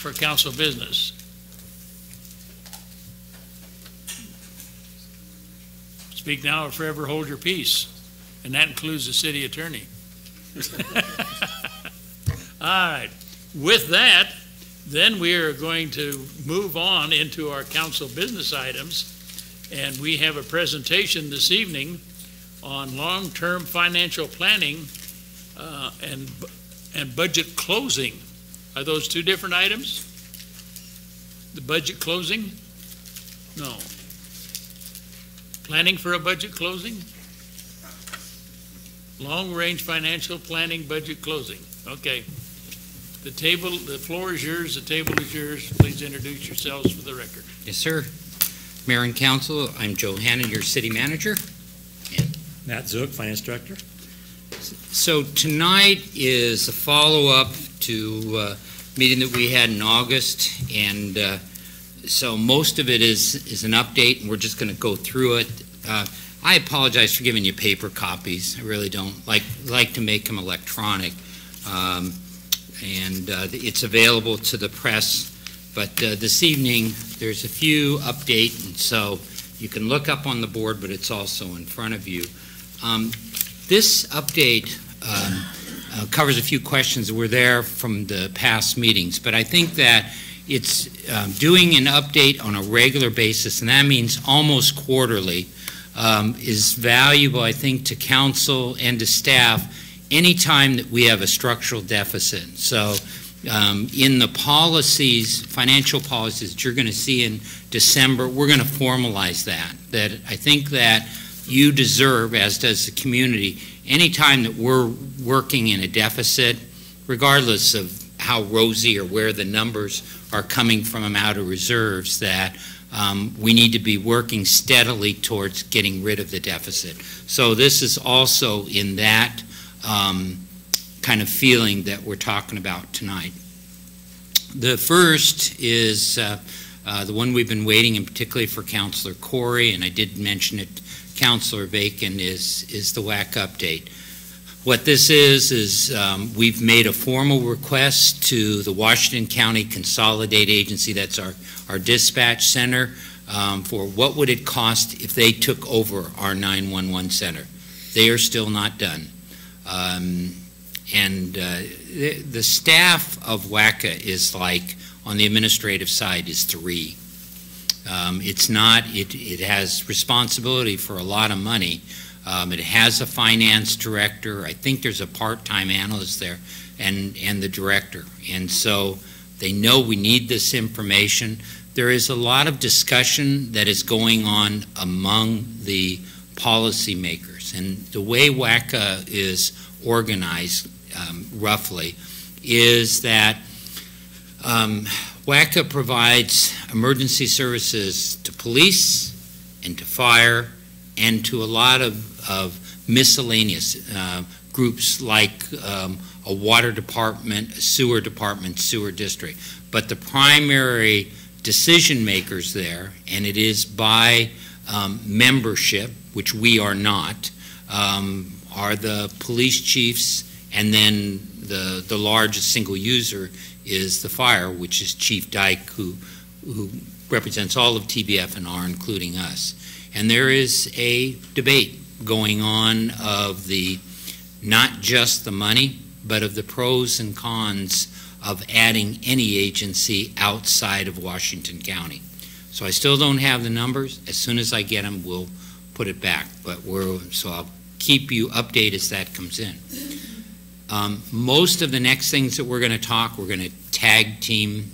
for council business? Speak now or forever hold your peace, and that includes the city attorney. All right. With that, then we are going to move on into our council business items, and we have a presentation this evening on long-term financial planning and budget closing. Are those two different items? The budget closing? No. Planning for a budget closing? Long-range financial planning, budget closing. Okay. The floor is yours, the table is yours. Please introduce yourselves for the record. Yes, sir. Mayor and Council, I'm Joe Hannon, your city manager. And Matt Zook, finance director. So tonight is a follow-up to a meeting that we had in August, and so most of it is an update, and we're just going to go through it. I apologize for giving you paper copies. I really don't like to make them electronic. And it's available to the press. But this evening, there's a few updates, and so you can look up on the board, but it's also in front of you. This update covers a few questions that were there from the past meetings, but I think that it's doing an update on a regular basis, and that means almost quarterly, is valuable, I think, to council and to staff anytime that we have a structural deficit. So in the policies, financial policies that you're going to see in December, we're going to formalize that. That I think that you deserve, as does the community, anytime that we're working in a deficit, regardless of how rosy or where the numbers are coming from out of reserves, that we need to be working steadily towards getting rid of the deficit. So this is also in that kind of feeling that we're talking about tonight. The first is the one we've been waiting, and particularly for Councilor Corey, and I did mention it, Councilor Bacon, is the WAC update. What this is we've made a formal request to the Washington County Consolidated Agency, that's our dispatch center, for what would it cost if they took over our 911 center. They are still not done. The staff of WACA is like, on the administrative side, is 3. It's not, it has responsibility for a lot of money. It has a finance director. I think there's a part-time analyst there, and the director. And so they know we need this information. There is a lot of discussion that is going on among the policymakers. And the way WACA is organized, roughly, is that WACA provides emergency services to police and to fire and to a lot of miscellaneous groups like a water department, a sewer department, sewer district. But the primary decision makers there, and it is by membership, which we are not, are the police chiefs, and then the largest single user is the fire, which is Chief Dyke, who represents all of TBF and R, including us. And there is a debate going on of not just the money, but of the pros and cons of adding any agency outside of Washington County. So I still don't have the numbers. As soon as I get them, we'll put it back. But so I'll keep you updated as that comes in. Most of the next things that we're going to tag team,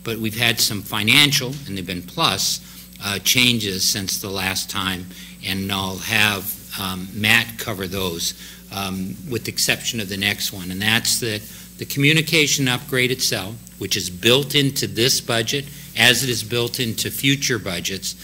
but we've had some financial, and they've been plus, changes since the last time, and I'll have Matt cover those, with the exception of the next one, and that's the communication upgrade itself, which is built into this budget, as it is built into future budgets,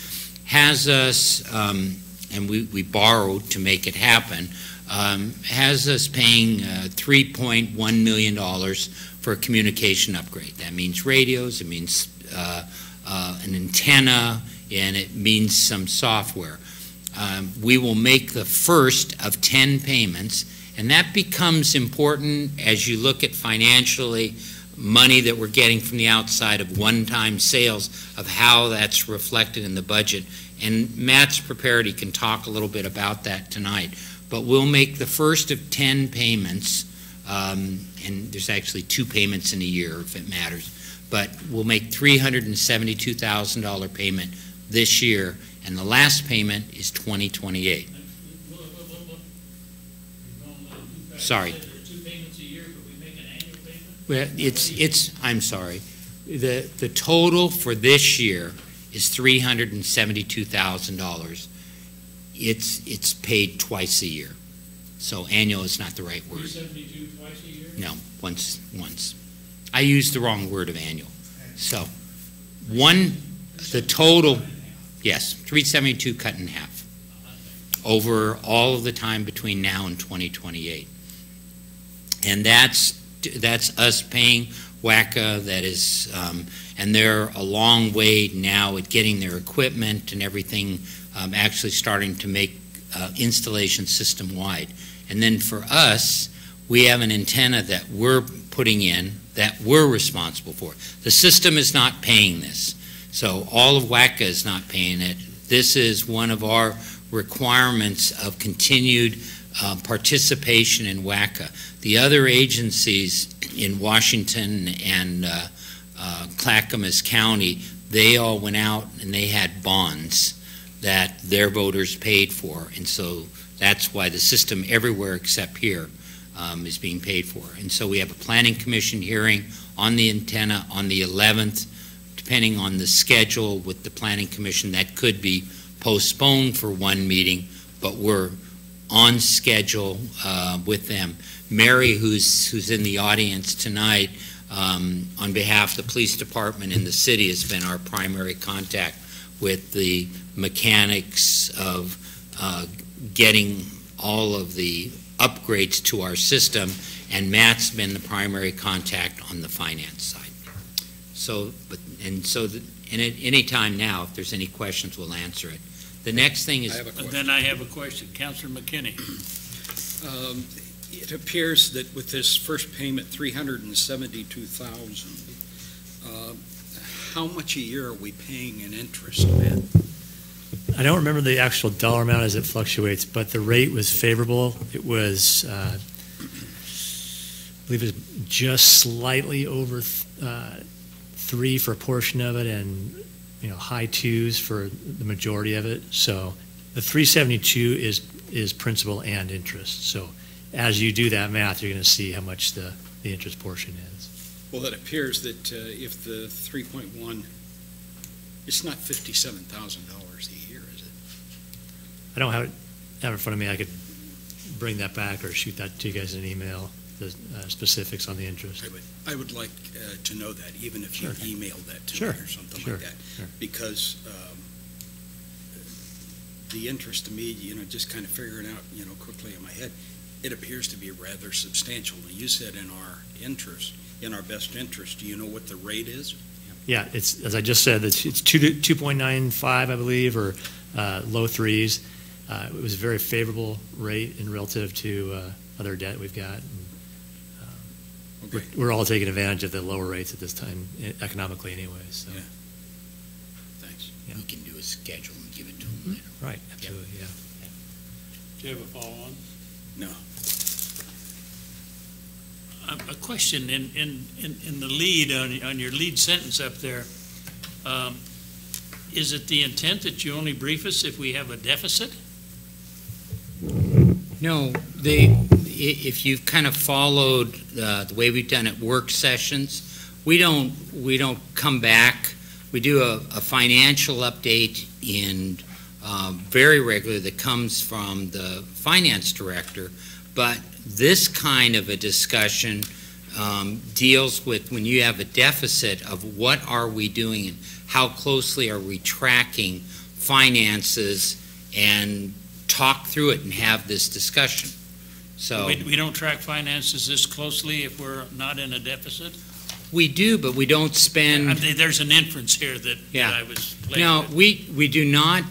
has us, and we borrowed to make it happen, has us paying $3.1 million for a communication upgrade. That means radios, it means an antenna, and it means some software. We will make the first of 10 payments, and that becomes important as you look at financially money that we're getting from the outside of one-time sales, of how that's reflected in the budget. And Matt's prepared, he can talk a little bit about that tonight. But we'll make the first of 10 payments, and there's actually 2 payments in a year if it matters, but we'll make $372,000 payment this year, and the last payment is 2028. Sorry. 2 payments a year, but we make an annual payment? Well, I'm sorry. The total for this year is $372,000. It's paid twice a year. So annual is not the right word. 372 twice a year? No, once. I used the wrong word of annual. So the total, yes, 372 cut in half over all of the time between now and 2028. And that's us paying WACA, that is, and they're a long way now at getting their equipment and everything, actually starting to make installation system-wide. And then for us, we have an antenna that we're putting in that we're responsible for. The system is not paying this. So all of WACA is not paying it. This is one of our requirements of continued participation in WACA. The other agencies in Washington and Clackamas County, they all went out and they had bonds that their voters paid for. And so that's why the system everywhere except here is being paid for. And so we have a Planning Commission hearing on the antenna on the 11th, depending on the schedule with the Planning Commission. That could be postponed for one meeting, but we're on schedule with them. Mary, who's in the audience tonight, on behalf of the police department and the city, has been our primary contact with the mechanics of getting all of the upgrades to our system, and Matt's been the primary contact on the finance side. So, and at any time now, if there's any questions, we'll answer it. The next thing is... Then I have a question. Councilor McKinney. It appears that with this first payment, $372,000, how much a year are we paying in interest, Matt? I don't remember the actual dollar amount as it fluctuates, but the rate was favorable. It was, I believe it was just slightly over 3 for a portion of it, and high 2s for the majority of it. So the 372 is principal and interest. So as you do that math, you're going to see how much the interest portion is. Well, it appears that if the 3.1, it's not $57,000 a year, is it? I don't have it in front of me. I could bring that back or shoot that to you guys in an email, the specifics on the interest. I would like to know that, even if you emailed that to me or something like that. Sure. Because the interest to me, just kind of figuring out, quickly in my head, it appears to be rather substantial. You said in our interest, in our best interest, do you know what the rate is? Yeah, it's, as I just said, it's 2.95, I believe, or low 3s. It was a very favorable rate in relative to other debt we've got. And, we're all taking advantage of the lower rates at this time, economically anyway. So. Yeah. Thanks. Yeah. We can do a schedule and give it to them later. Right, absolutely, yeah. Do you have a follow-on? No. A question in the lead, on your lead sentence up there, is it the intent that you only brief us if we have a deficit? No, if you've kind of followed the way we've done at work sessions, we don't come back. We do a financial update very regularly that comes from the finance director, but this kind of a discussion deals with when you have a deficit of what are we doing and how closely are we tracking finances, and talk through it and have this discussion. So we don't track finances this closely if we're not in a deficit? We do, but we don't spend... There's an inference here that I was playing No, with. we do not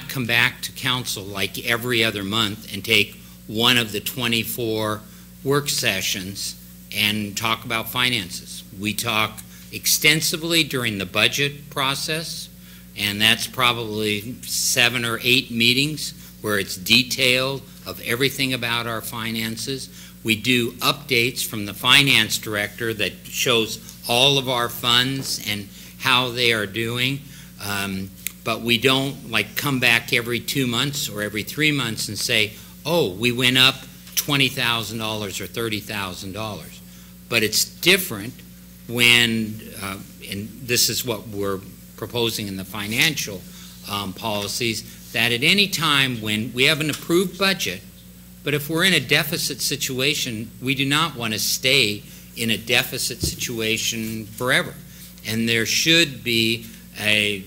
come back to council like every other month and take one of the 24 work sessions and talk about finances. We talk extensively during the budget process, and that's probably 7 or 8 meetings where it's detailed of everything about our finances. We do updates from the finance director that shows all of our funds and how they are doing. But we don't like come back every 2 months or every 3 months and say, oh, we went up $20,000 or $30,000. But it's different when, and this is what we're proposing in the financial policies, that at any time when we have an approved budget, but if we're in a deficit situation, we do not want to stay in a deficit situation forever. And there should be a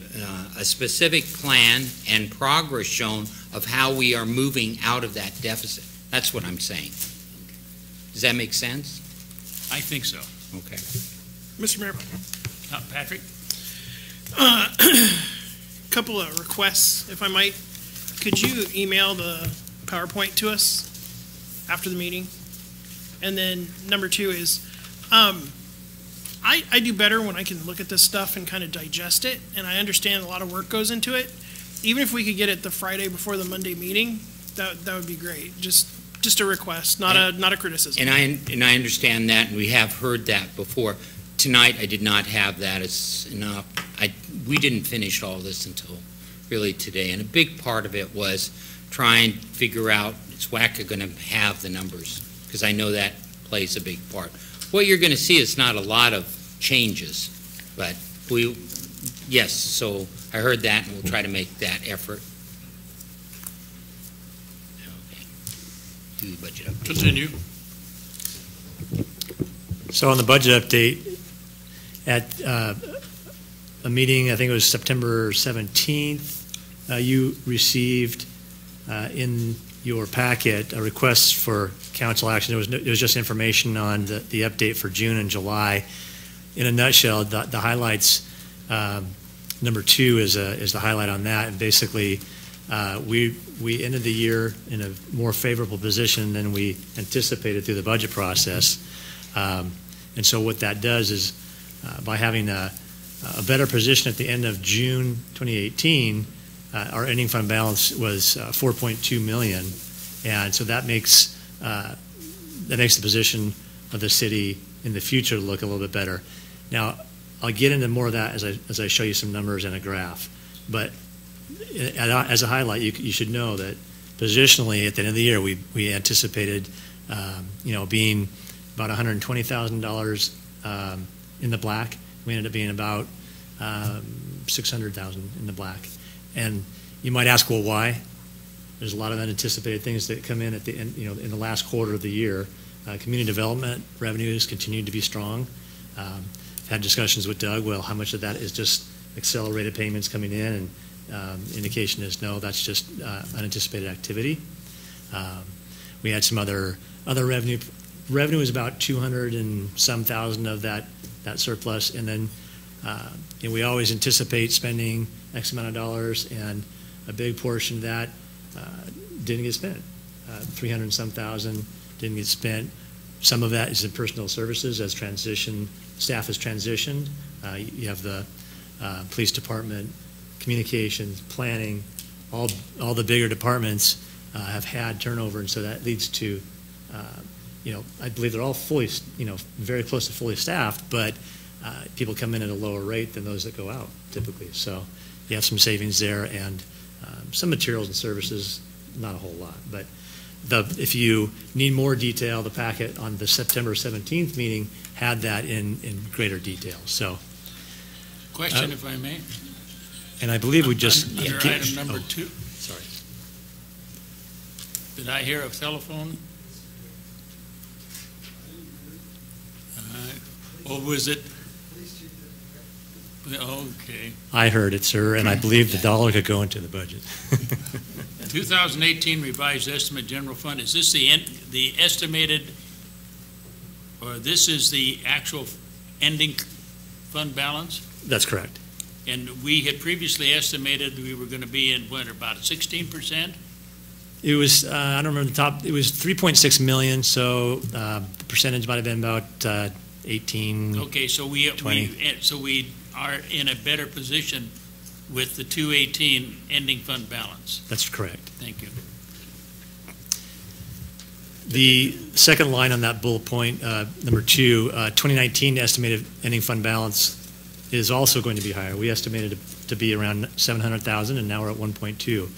specific plan and progress shown of how we are moving out of that deficit. That's what I'm saying. Does that make sense? I think so. Okay. Mr. Mayor, Patrick? couple of requests, if I might. Could you email the PowerPoint to us after the meeting? And then number 2 is, I do better when I can look at this stuff and kind of digest it, and I understand a lot of work goes into it. Even if we could get it the Friday before the Monday meeting, that would be great. Just a request, not a criticism. And I understand that, and we have heard that before. Tonight, I did not have that as enough. We didn't finish all this until really today, and a big part of it was trying to figure out, is WACA going to have the numbers? Because I know that plays a big part. What you're going to see is not a lot of changes, but yes, so I heard that, and we'll try to make that effort. Okay. Do the budget update. Continue. So on the budget update, at a meeting, I think it was September 17th, you received in your packet a request for council action. It was just information on the update for June and July. In a nutshell, the highlights, number 2 is the highlight on that. And basically, we ended the year in a more favorable position than we anticipated through the budget process. And so what that does is, by having a better position at the end of June 2018, our ending fund balance was $4.2 million, and so that makes the position of the city in the future look a little bit better. Now, I'll get into more of that as I show you some numbers and a graph. But as a highlight, you should know that positionally at the end of the year, we anticipated being about $120,000 in the black. We ended up being about $600,000 in the black. And you might ask, well, why? There's a lot of unanticipated things that come in at the end, in the last quarter of the year. Community development revenues continued to be strong. Had discussions with Doug. Well, how much of that is just accelerated payments coming in? And indication is no, that's just unanticipated activity. We had some other revenue. Revenue is about 200 and some thousand of that surplus, and then we always anticipate spending X amount of dollars, and a big portion of that didn't get spent. 300 and some thousand didn't get spent. Some of that is in personnel services as staff has transitioned. You have the police department, communications, planning, all the bigger departments have had turnover, and so that leads to, I believe they're all fully, very close to fully staffed, but people come in at a lower rate than those that go out typically. So you have some savings there, and some materials and services, not a whole lot. But if you need more detail, the packet on the September 17th meeting had that in greater detail. So, Question, if I may. And I believe we just Under item number 2. Sorry. Did I hear a telephone? Or was it? Okay. I heard it, sir, and I believe the dollar could go into the budget. 2018 revised estimate general fund, is this the estimated, or this is the actual ending fund balance? That's correct. And we had previously estimated we were going to be in, what, about 16%? It was, I don't remember the top, it was 3.6 million, so the percentage might have been about 18. Okay, so 20. so we are in a better position with the 218 ending fund balance. That's correct. Thank you. The second line on that bullet point, number 2, 2019 estimated ending fund balance is also going to be higher. We estimated it to be around 700,000, and now we're at 1.2.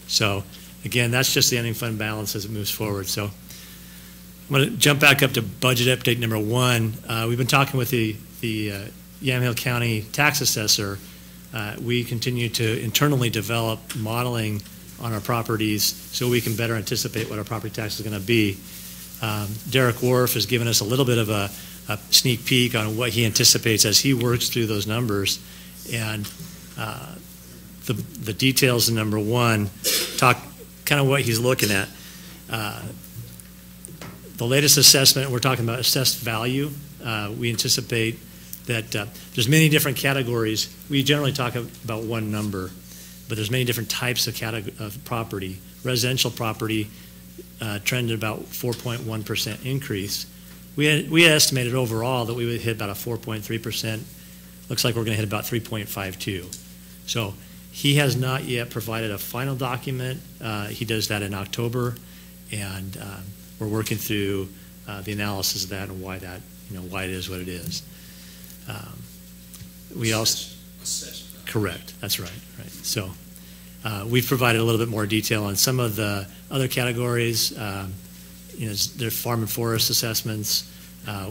So again, that's just the ending fund balance as it moves forward. So I'm going to jump back up to budget update number 1. We've been talking with the Yamhill County tax assessor. We continue to internally develop modeling on our properties so we can better anticipate what our property tax is going to be. Derek Wharf has given us a little bit of a sneak peek on what he anticipates as he works through those numbers. And the details in number 1 talk kind of what he's looking at. The latest assessment, we're talking about assessed value. We anticipate that there's many different categories. We generally talk about one number, but there's many different types of property. Residential property trended about 4.1% increase. We estimated overall that we would hit about a 4.3%. Looks like we're going to hit about 3.52. So he has not yet provided a final document. He does that in October, and we're working through the analysis of that and why that, why it is what it is. We also correct. That's right. Right. So we've provided a little bit more detail on some of the other categories. There's farm and forest assessments.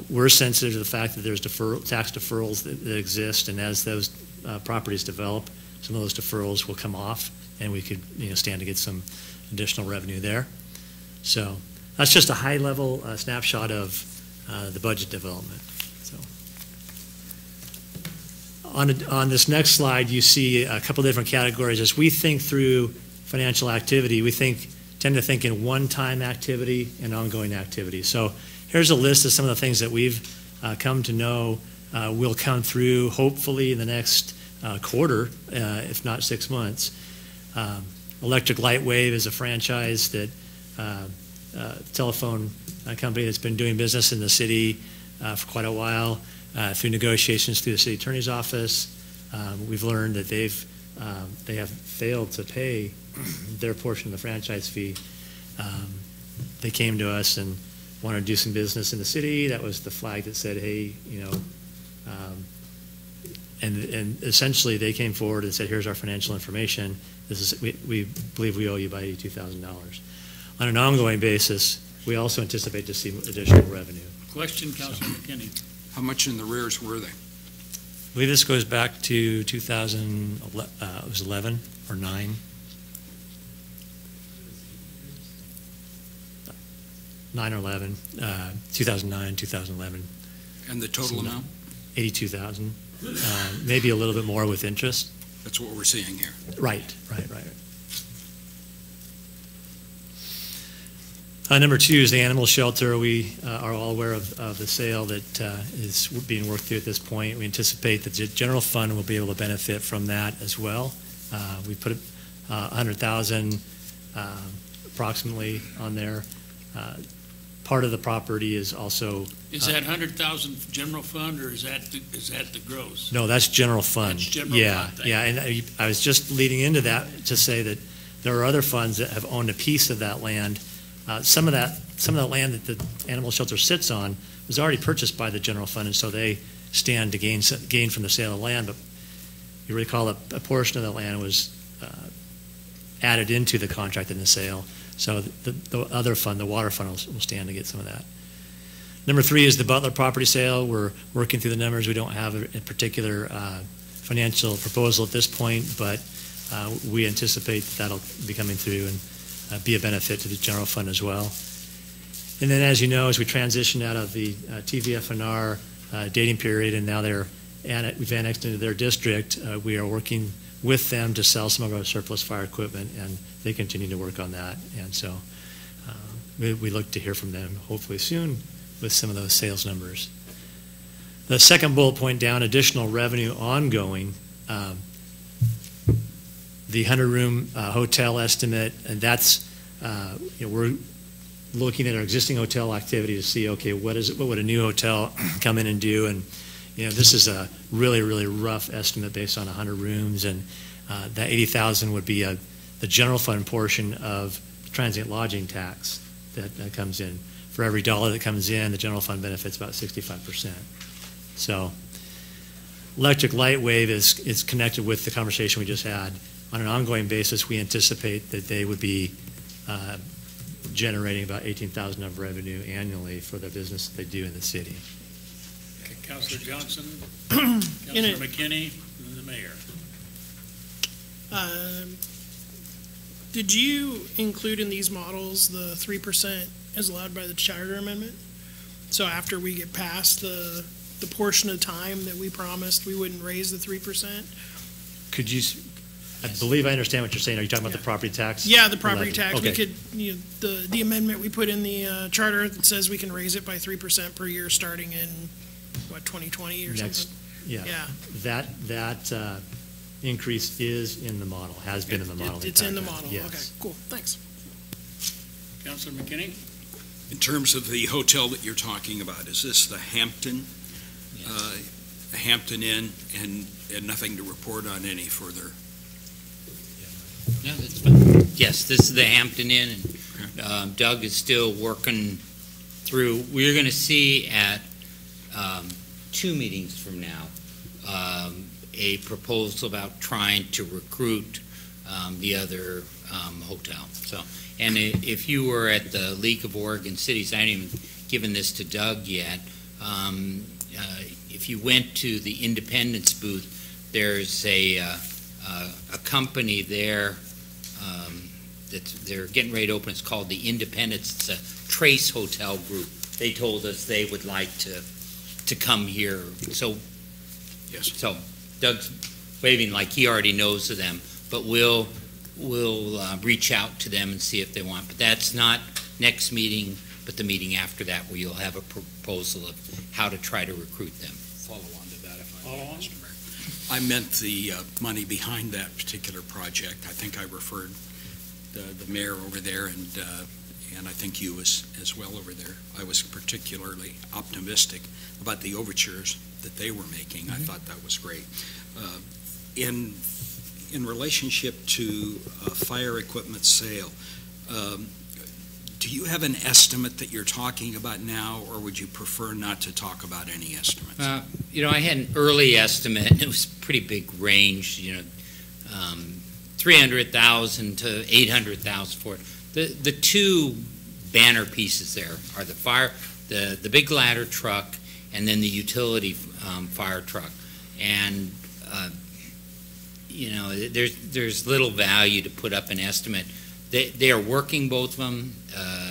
We're sensitive to the fact that there's tax deferrals that exist, and as those properties develop, some of those deferrals will come off, and we could stand to get some additional revenue there. So that's just a high-level snapshot of the budget development. So on this next slide, you see a couple different categories. As we think through financial activity, we tend to think in one-time activity and ongoing activity. So here's a list of some of the things that we've come to know will come through hopefully in the next quarter, if not 6 months. Electric Lightwave is a franchise that telephone company that's been doing business in the city for quite a while through negotiations through the city attorney's office. We've learned that they have failed to pay their portion of the franchise fee. They came to us and wanted to do some business in the city. That was the flag that said, hey, and essentially they came forward and said, here's our financial information. We believe we owe you about $82,000. On an ongoing basis, we also anticipate to see additional revenue. Question, Councilman McKinney. How much in the rears were they? I believe this goes back to 2011 or 9. 9 or 11, 2009, 2011. And the total amount? 82,000, maybe a little bit more with interest. That's what we're seeing here. Right. Number 2 is the animal shelter. We are all aware of the sale that is being worked through at this point. We anticipate that the general fund will be able to benefit from that as well. We put 100,000 approximately on there. Part of the property is also. Is that 100,000 general fund, or is that the gross? No, that's general fund. That's general fund. Yeah, and I was just leading into that to say that there are other funds that have owned a piece of that land. Some of that land that the animal shelter sits on was already purchased by the general fund, and so they stand to gain from the sale of land. But you recall a portion of the land was added into the contract in the sale. So the other fund, the water fund, will stand to get some of that. Number 3 is the Butler property sale. We're working through the numbers. We don't have a particular financial proposal at this point, but we anticipate that'll be coming through and be a benefit to the general fund as well. And then, as you know, as we transition out of the TVFNR dating period, and now we've annexed into their district, we are working with them to sell some of our surplus fire equipment, and they continue to work on that. And so we look to hear from them hopefully soon with some of those sales numbers. The second bullet point down, additional revenue ongoing. The 100-room hotel estimate, and that's we're looking at our existing hotel activity to see, okay, what would a new hotel come in and do? And, this is a really, really rough estimate based on 100 rooms, and that 80,000 would be the general fund portion of transient lodging tax that comes in. For every dollar that comes in, the general fund benefits about 65%. So electric light wave is connected with the conversation we just had. On an ongoing basis, we anticipate that they would be generating about 18,000 of revenue annually for the business that they do in the city. Okay, Councilor Johnson, Councilor McKinney, and the mayor. Did you include in these models the 3% as allowed by the charter amendment? So after we get past the portion of time that we promised we wouldn't raise the 3%? Could you, I believe I understand what you're saying. Are you talking about the property tax? Yeah, the property tax. Okay. We could, the amendment we put in the charter that says we can raise it by 3% per year starting in, 2020 or something? Yeah. Yeah. That increase is in the model, has been in the model. It's in the model. Yes. Okay, cool, thanks. Councilor McKinney? In terms of the hotel that you're talking about, is this the Hampton? Hampton Inn, and nothing to report on any further? No, that's fine. Yes, this is the Hampton Inn, and Doug is still working through. We're going to see at 2 meetings from now a proposal about trying to recruit the other hotel. So, and if you were at the League of Oregon Cities, I haven't even given this to Doug yet. If you went to the Independence booth, there's a company there that they're getting ready to open. It's called the Independence. It's a Trace Hotel group. They told us they would like to come here. So, yes. So Doug's waving like he already knows of them, but we'll reach out to them and see if they want. But that's not next meeting, but the meeting after that, where you'll have a proposal of how to try to recruit them. Follow on to that, if I may, Mr. Mayor. I meant the money behind that particular project. I think I referred the mayor over there, and I think you as well over there. I was particularly optimistic about the overtures that they were making. Mm-hmm. I thought that was great. In relationship to fire equipment sale, do you have an estimate that you're talking about now, or would you prefer not to talk about any estimates? I had an early estimate, and it was a pretty big range, 300,000 to 800,000 for it. The two banner pieces there are the big ladder truck, and then the utility fire truck. And there's little value to put up an estimate. They are working, both of them.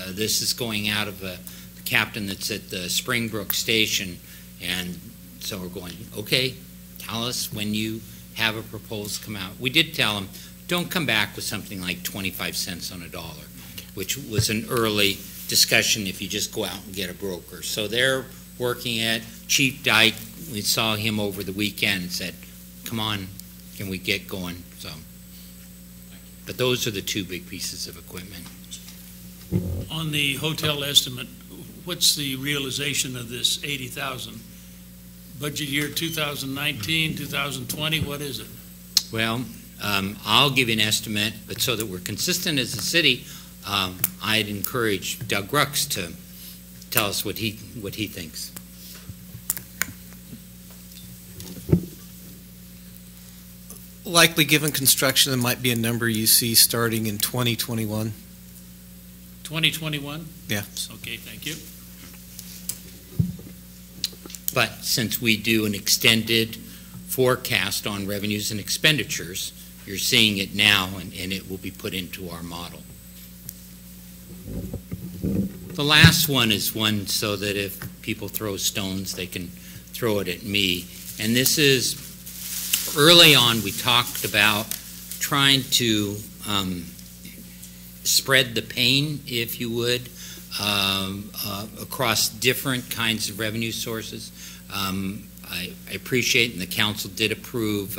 This is going out of the captain that's at the Springbrook station, and so we're going, okay, tell us when you have a proposal come out. We did tell them, don't come back with something like 25 cents on a dollar, which was an early discussion if you just go out and get a broker. So they're working at Chief Dyke. We saw him over the weekend and said, come on, can we get going? So, but those are the two big pieces of equipment. On the hotel estimate, what's the realization of this 80,000? Budget year 2019, 2020, what is it? Well, I'll give you an estimate, but so that we're consistent as a city, I'd encourage Doug Rux to tell us what he thinks. Likely, given construction, there might be a number you see starting in 2021. 2021? Yeah. Okay, thank you. But since we do an extended forecast on revenues and expenditures, you're seeing it now, and it will be put into our model. The last one is one so that if people throw stones, they can throw it at me. And this is, early on, we talked about trying to spread the pain, if you would, across different kinds of revenue sources. I appreciate, and the council did approve,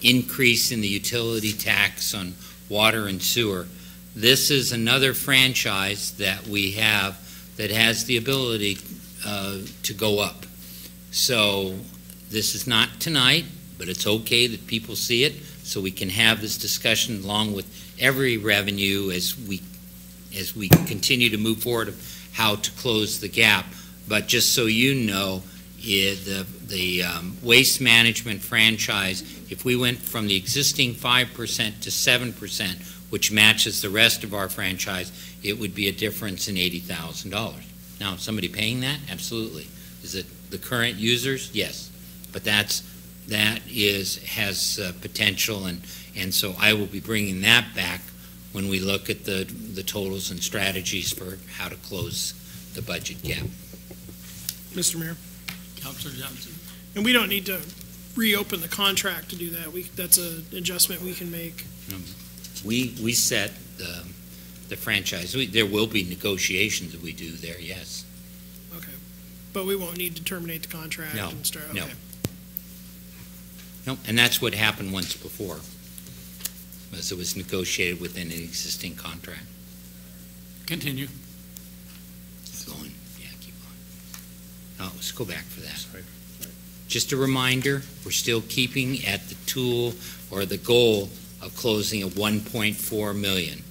increase in the utility tax on water and sewer. this is another franchise that we have that has the ability to go up. So this is not tonight, but it's okay that people see it, so we can have this discussion along with every revenue as we continue to move forward of how to close the gap. But just so you know, the waste management franchise, if we went from the existing 5% to 7%, which matches the rest of our franchise, it would be a difference in $80,000. Now, somebody paying that? Absolutely. Is it the current users? Yes. But that has potential, and so I will be bringing that back when we look at the totals and strategies for how to close the budget gap. Mr. Mayor. Councilor Johnson. And we don't need to reopen the contract to do that. That's an adjustment we can make. We set the franchise. There will be negotiations that we do there, yes. Okay. But we won't need to terminate the contract No, and start. Okay. no. No, and that's what happened once before, was it was negotiated within an existing contract. Continue. Keep going. Yeah, keep on. Let's go back for that. Sorry. Just a reminder, we're still keeping at the tool or the goal of closing at 1.4 million.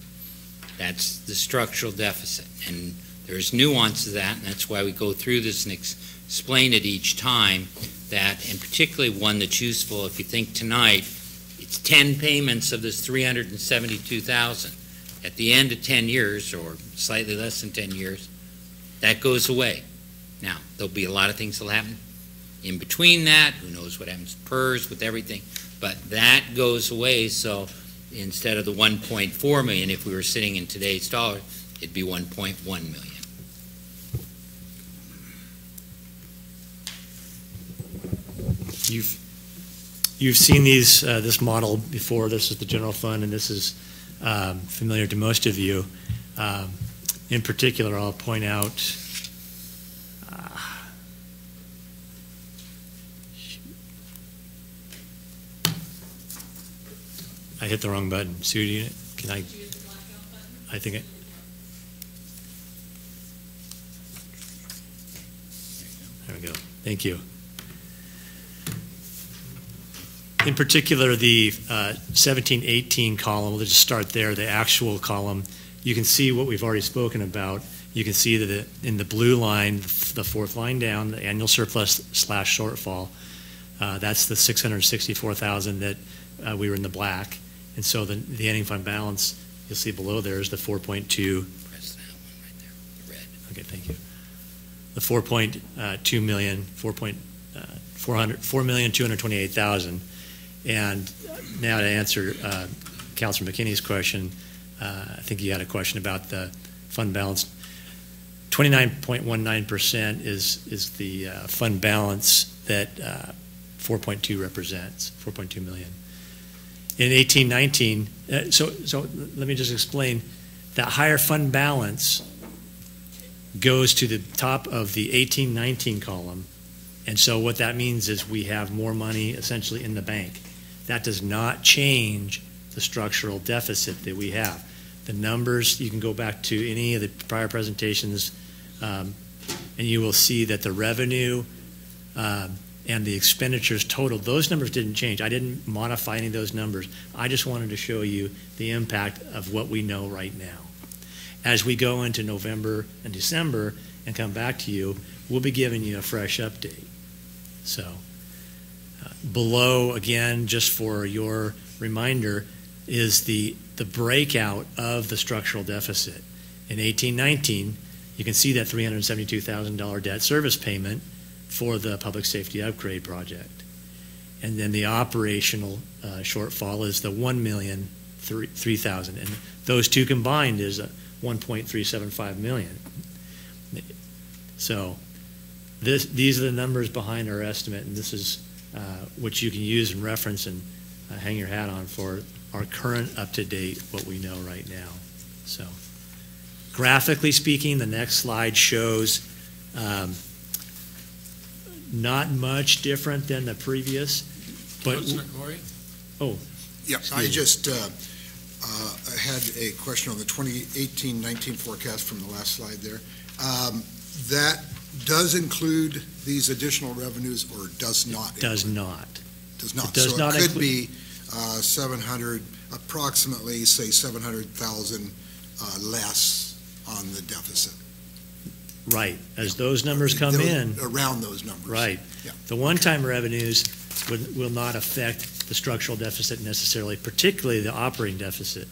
That's the structural deficit. And there's nuance to that, and that's why we go through this and explain it each time, that, and particularly one that's useful if you think tonight, it's 10 payments of this 372,000. At the end of 10 years, or slightly less than 10 years, that goes away. Now, there'll be a lot of things that'll happen in between that. Who knows what happens to PERS with everything, but that goes away. So instead of the 1.4 million, if we were sitting in today's dollar, it'd be 1.1 million. You've seen this model before. This is the general fund, and this is familiar to most of you. In particular, I'll point out I hit the wrong button. Sue, can I? I think it. There we go. Thank you. In particular, the 17-18 column, we'll just start there, the actual column. You can see what we've already spoken about. You can see that in the blue line, the fourth line down, the annual surplus / shortfall, that's the 664,000 that we were in the black. And so the ending fund balance, you'll see below there is the 4.2. Press that one right there, the red. Okay, thank you. The 4.2 million, 4,228,000. And now to answer Councilor McKinney's question, I think you had a question about the fund balance. 29.19% is the fund balance that 4.2 represents, 4.2 million. In 18-19, so let me just explain, that higher fund balance goes to the top of the 18-19 column, and so what that means is we have more money essentially in the bank. That does not change the structural deficit that we have. The numbers, you can go back to any of the prior presentations, and you will see that the revenue and the expenditures total, those numbers didn't change. I didn't modify any of those numbers. I just wanted to show you the impact of what we know right now. As we go into November and December and come back to you, we'll be giving you a fresh update. So below, again, just for your reminder, is the breakout of the structural deficit. In 18-19, you can see that $372,000 debt service payment for the public safety upgrade project. And then the operational shortfall is the $1,003,000. And those two combined is $1.375 million. So these are the numbers behind our estimate, and this is what you can use and reference and hang your hat on for our current up-to-date, what we know right now. So graphically speaking, the next slide shows not much different than the previous, but Councilor Corey? Yes, I just had a question on the 2018-19 forecast from the last slide there. That does include these additional revenues or does not? Does not. Does not. It does so not it could be 700, approximately, say 700,000 less on the deficit. Right. As those numbers come in. Around those numbers. Right. Yeah. The one-time revenues will not affect the structural deficit necessarily, particularly the operating deficit.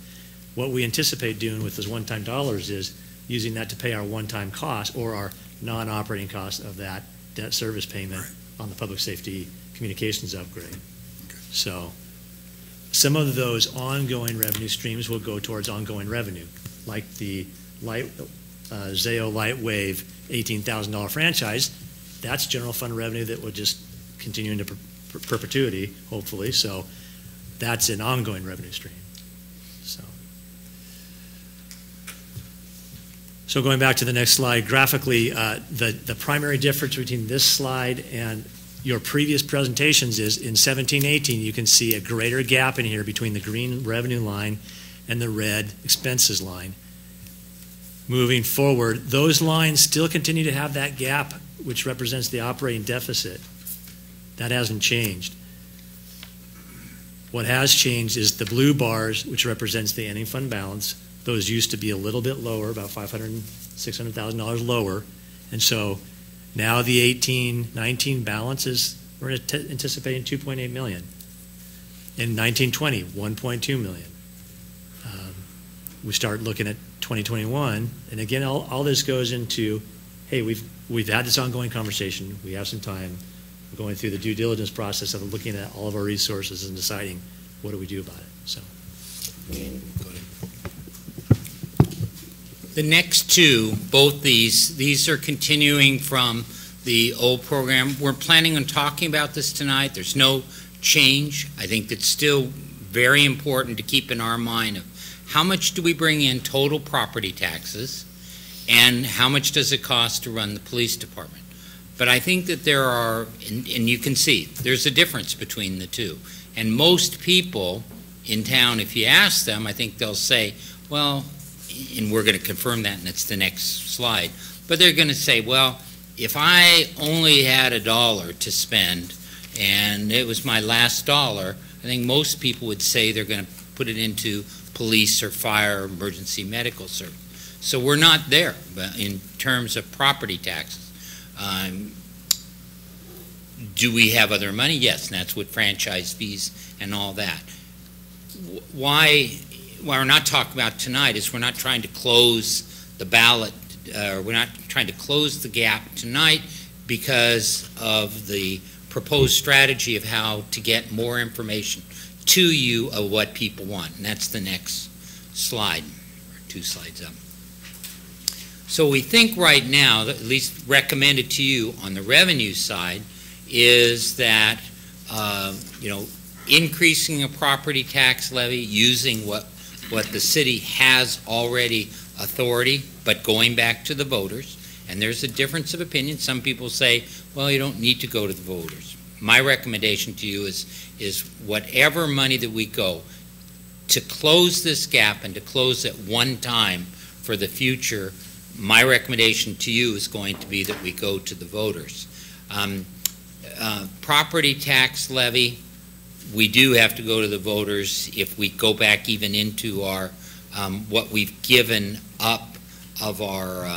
What we anticipate doing with those one-time dollars is using that to pay our one-time cost or our non-operating cost of that debt service payment on the public safety communications upgrade. Okay. So some of those ongoing revenue streams will go towards ongoing revenue, like the Zayo Lightwave $18,000 franchise. That's general fund revenue that will just continue into perpetuity, hopefully. So that's an ongoing revenue stream. So going back to the next slide, graphically, the primary difference between this slide and your previous presentations is in 17-18, you can see a greater gap in here between the green revenue line and the red expenses line. Moving forward, those lines still continue to have that gap, which represents the operating deficit. That hasn't changed. What has changed is the blue bars, which represents the ending fund balance. Those used to be a little bit lower, about $500,000, $600,000 lower. And so now the 18-19 balances, we're anticipating $2.8 million. In 19-20, $1.2 million. We start looking at 2021, and again, all this goes into, hey, we've had this ongoing conversation. We have some time. We're going through the due diligence process of looking at all of our resources and deciding what do we do about it. So. The next two, both these are continuing from the old program. We're planning on talking about this tonight. There's no change. I think it's still very important to keep in our mind of how much do we bring in total property taxes and how much does it cost to run the police department. But I think that there are, and you can see, there's a difference between the two. And most people in town, if you ask them, I think they'll say, well, and we're going to confirm that, and it's the next slide, but they're going to say, well, if I only had $1 to spend and it was my last dollar, I think most people would say they're going to put it into police or fire or emergency medical service. So we're not there in terms of property taxes. Do we have other money? Yes, and that's with franchise fees and all that. Why we're not talking about tonight is we're not trying to close the ballot, we're not trying to close the gap tonight because of the proposed strategy of how to get more information to you of what people want. And that's the next slide, or 2 slides up. So we think right now, at least recommended to you on the revenue side, is that increasing a property tax levy using what the city has already authority, but going back to the voters. And there's a difference of opinion. Some people say, well, you don't need to go to the voters. My recommendation to you is whatever money that we go to close this gap and to close it one time for the future, my recommendation to you is going to be that we go to the voters. Property tax levy, we do have to go to the voters if we go back even into our what we've given up of our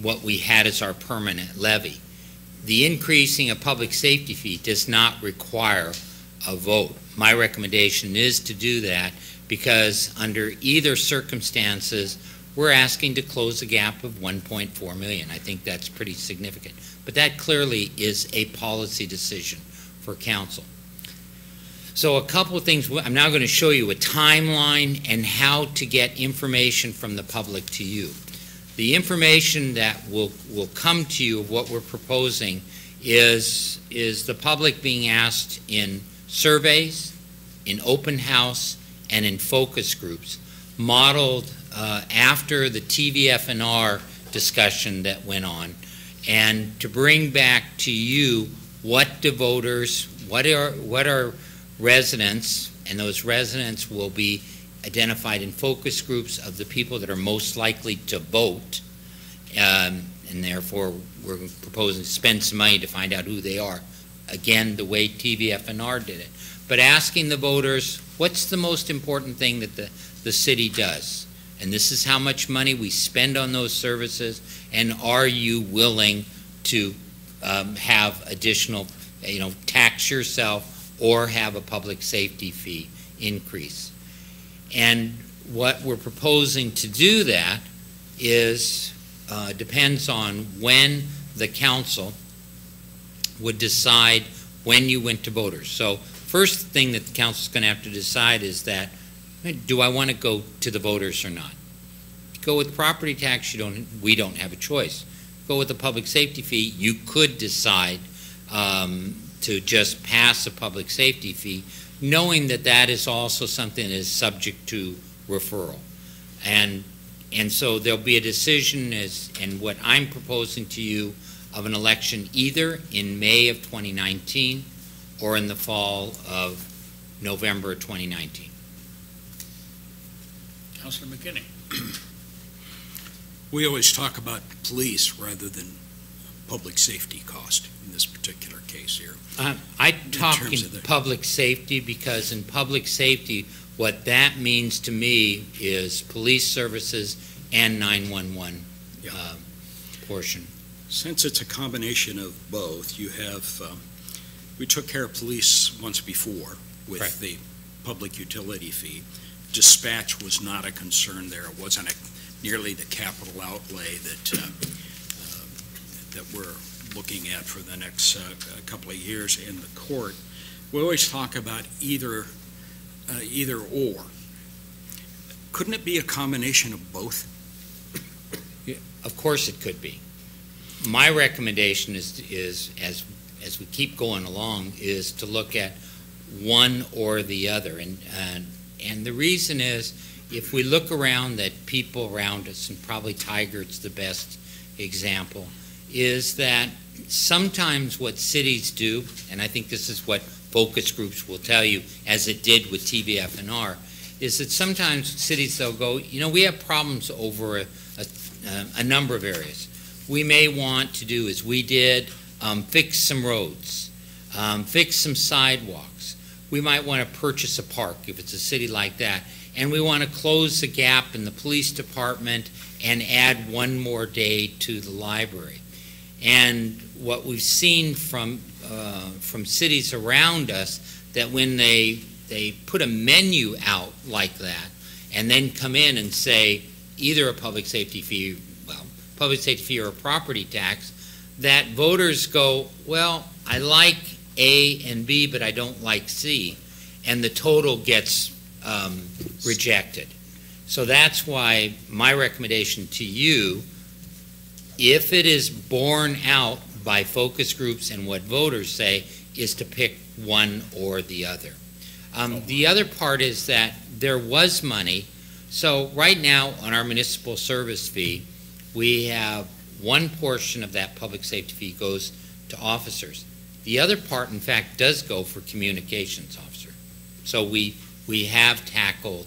what we had as our permanent levy. The increasing of public safety fee does not require a vote. My recommendation is to do that because under either circumstances, we're asking to close a gap of 1.4 million. I think that's pretty significant. But that clearly is a policy decision for council. So a couple of things. I'm now going to show you a timeline and how to get information from the public to you. The information that will come to you of what we're proposing is the public being asked in surveys, in open house, and in focus groups, modeled after the TVF&R discussion that went on, and to bring back to you what do voters, what are residents, and those residents will be identified in focus groups of the people that are most likely to vote, and therefore we're proposing to spend some money to find out who they are. Again, the way TVFNR did it. But asking the voters, what's the most important thing that the city does? And this is how much money we spend on those services, and are you willing to have additional, tax yourself or have a public safety fee increase? And what we're proposing to do that is depends on when the council would decide when you went to voters. So first thing that the council's going to have to decide is that, do I want to go to the voters or not? Go with property tax, we don't have a choice. Go with the public safety fee, you could decide to just pass a public safety fee, knowing that that is also something that is subject to referral. And so there'll be a decision and what I'm proposing to you of an election either in May of 2019 or in the fall of November 2019. Councilor McKinney. We always talk about police rather than public safety cost in this particular case here. I talk in terms of public safety because in public safety, what that means to me is police services and 911 portion. Since it's a combination of both, you have, we took care of police once before with Right. the public utility fee. Dispatch was not a concern there. It wasn't nearly the capital outlay that we're looking at for the next couple of years in the court. We always talk about either or. Couldn't it be a combination of both? Of course it could be. My recommendation is as we keep going along, is to look at one or the other. And the reason is, if we look around that people around us, and probably Tigard's the best example, is that sometimes what cities do, and I think this is what focus groups will tell you, as it did with TVFNR, is that sometimes cities, they'll go, we have problems over a number of areas. We may want to do, as we did, fix some roads, fix some sidewalks. We might want to purchase a park if it's a city like that, and we want to close the gap in the police department and add one more day to the library. And what we've seen from cities around us, that when they put a menu out like that and then come in and say either a public safety fee, or a property tax, that voters go, well, I like A and B, but I don't like C, and the total gets rejected. So that's why my recommendation to you, if it is borne out by focus groups and what voters say, is to pick one or the other. The other part is that there was money. So right now on our municipal service fee, we have one portion of that public safety fee goes to officers. The other part, in fact, does go for communications officer. So we have tackled,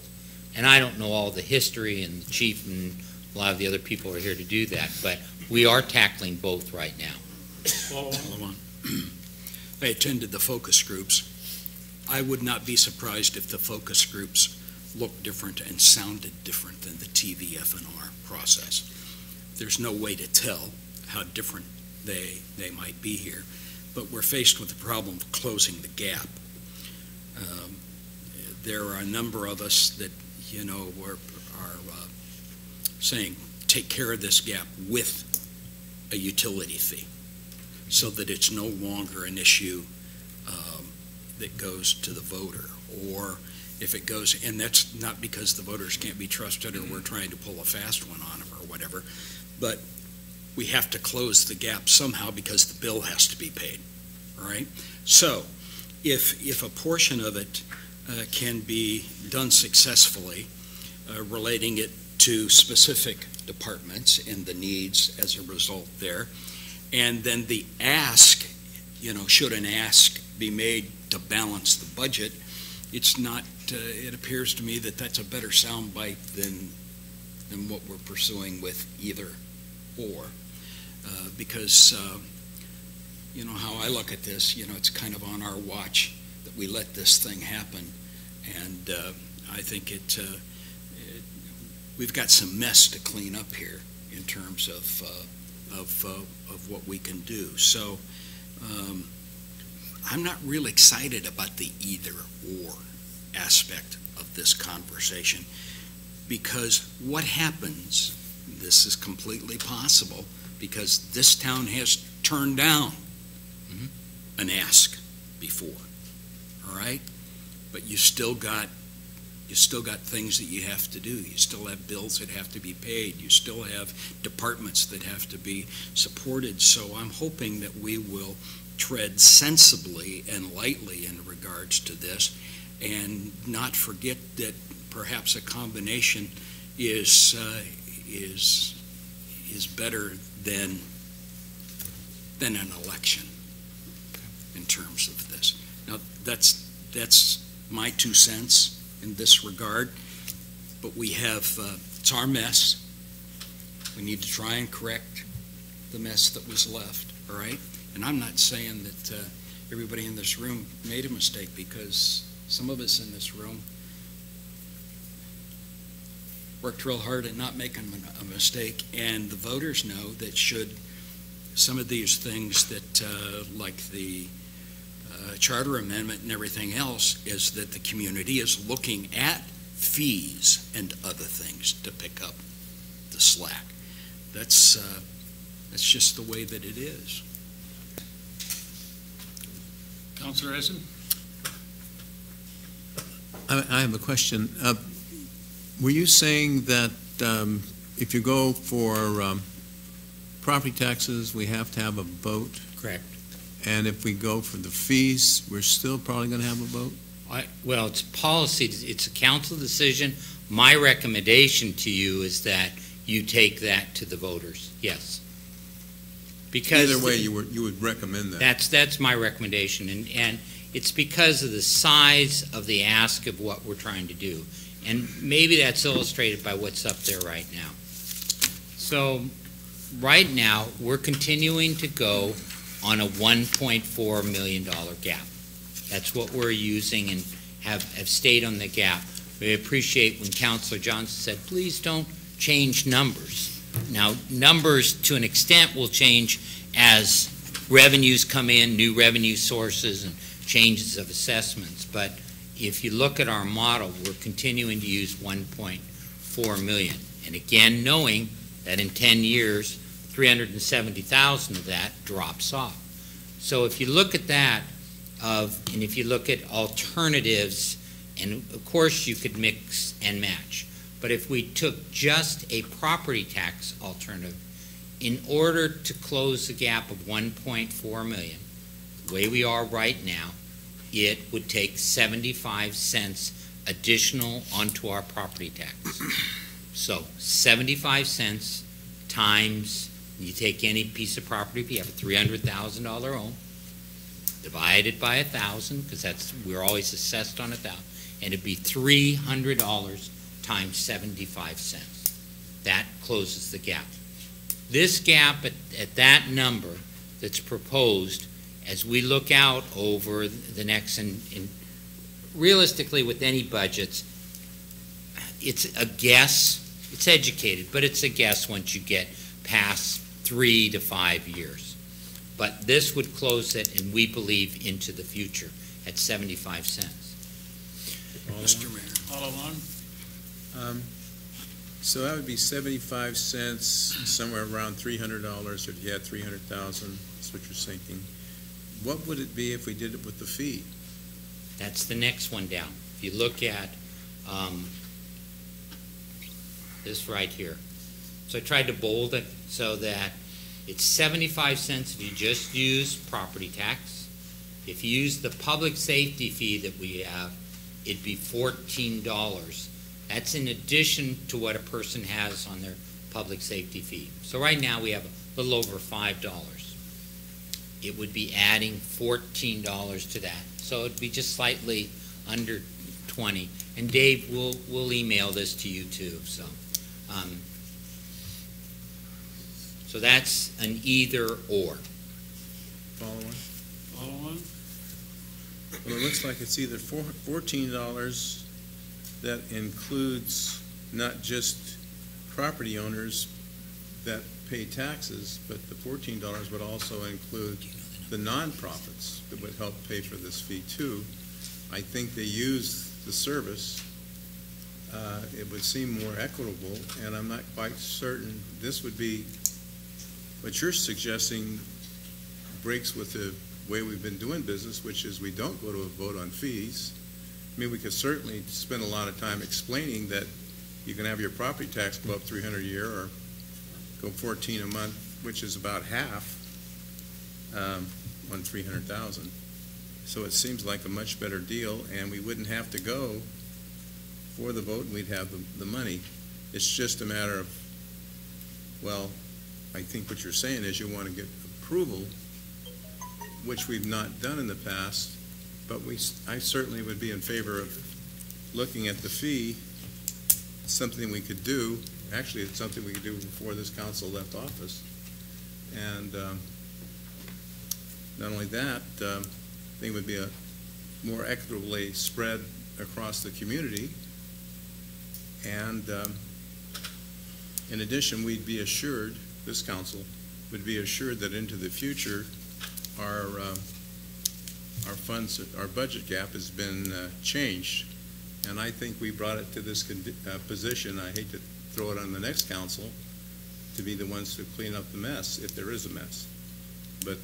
and I don't know all the history, and the chief and a lot of the other people are here to do that, but we are tackling both right now. I attended the focus groups. I would not be surprised if the focus groups looked different and sounded different than the TVFNR process. There's no way to tell how different they might be here, but we're faced with the problem of closing the gap. There are a number of us that, are saying, take care of this gap with a utility fee so that it's no longer an issue that goes to the voter. Or if it goes, and that's not because the voters can't be trusted or we're trying to pull a fast one on them or whatever, but we have to close the gap somehow because the bill has to be paid, all right? So if a portion of it can be done successfully, relating it to specific departments and the needs as a result there, and then the ask, should an ask be made to balance the budget, it's not it appears to me that that's a better soundbite than what we're pursuing with either or. Because, you know, how I look at this, you know, it's kind of on our watch that we let this thing happen. And I think we've got some mess to clean up here in terms of what we can do. So I'm not real excited about the either or aspect of this conversation, because what happens, this is completely possible, because this town has turned down an ask before, all right? But you still got things that you have to do. You still have bills that have to be paid. You still have departments that have to be supported. So I'm hoping that we will tread sensibly and lightly in regards to this, and not forget that perhaps a combination is better than an election in terms of this. Now that's my 2 cents in this regard, but we have it's our mess. We need to try and correct the mess that was left, all right? And I'm not saying that everybody in this room made a mistake, because some of us in this room worked real hard at not making a mistake, and the voters know that should some of these things that, like the charter amendment and everything else, is that the community is looking at fees and other things to pick up the slack. That's just the way that it is. Councilor Essen? I have a question. Were you saying that if you go for property taxes, we have to have a vote? Correct. And if we go for the fees, we're still probably going to have a vote? Well, it's policy. It's a council decision. My recommendation to you is that you take that to the voters. Yes. Because either way, you would recommend that. That's my recommendation, and it's because of the size of the ask of what we're trying to do, and maybe that's illustrated by what's up there right now. So, right now we're continuing to go on a $1.4 million gap. That's what we're using, and have stayed on the gap. We appreciate when Councilor Johnson said, please don't change numbers. Now, numbers to an extent will change as revenues come in, new revenue sources, and changes of assessments. But if you look at our model, we're continuing to use 1.4 million. And again, knowing that in 10 years, 370,000 of that drops off. So if you look at that, and if you look at alternatives, and of course you could mix and match, but if we took just a property tax alternative, in order to close the gap of 1.4 million, the way we are right now, it would take 75 cents additional onto our property tax. So 75 cents times, you take any piece of property, if you have a $300,000 home, divide it by 1,000, because we're always assessed on 1,000, and it'd be $300 times 75 cents. That closes the gap. This gap at that number that's proposed, as we look out over the next, and realistically with any budgets, it's a guess. It's educated, but it's a guess once you get past 3 to 5 years. But this would close it, and we believe, into the future at 75 cents. Mr. Mayor. All along? So that would be 75 cents, somewhere around $300, if you had 300,000, that's what you're thinking. What would it be if we did it with the fee? That's the next one down. If you look at this right here. So I tried to bold it so that it's 75 cents if you just use property tax. If you use the public safety fee that we have, it'd be $14. That's in addition to what a person has on their public safety fee. So right now we have a little over $5. It would be adding $14 to that. So it'd be just slightly under 20. And Dave, we'll email this to you too, so. So that's an either or. Follow-on? Follow on? Well, it looks like it's either $14 that includes not just property owners that pay taxes, but the $14 would also include the nonprofits that would help pay for this fee too. I think they use the service. It would seem more equitable, and I'm not quite certain this would be, what you're suggesting breaks with the way we've been doing business, which is we don't go to a vote on fees. I mean, we could certainly spend a lot of time explaining that you can have your property tax go up $300 a year or go $14 a month, which is about half on $300,000. So it seems like a much better deal, and we wouldn't have to go for the vote, and we'd have the money. It's just a matter of, well, I think what you're saying is you want to get approval, which we've not done in the past, but I certainly would be in favor of looking at the fee. It's something we could do. Actually, it's something we could do before this council left office. And not only that, I think it would be a more equitably spread across the community. And in addition, we'd be assured, this council would be assured that into the future, our funds, our budget gap has been changed. And I think we brought it to this position. I hate to throw it on the next council to be the ones to clean up the mess, if there is a mess. But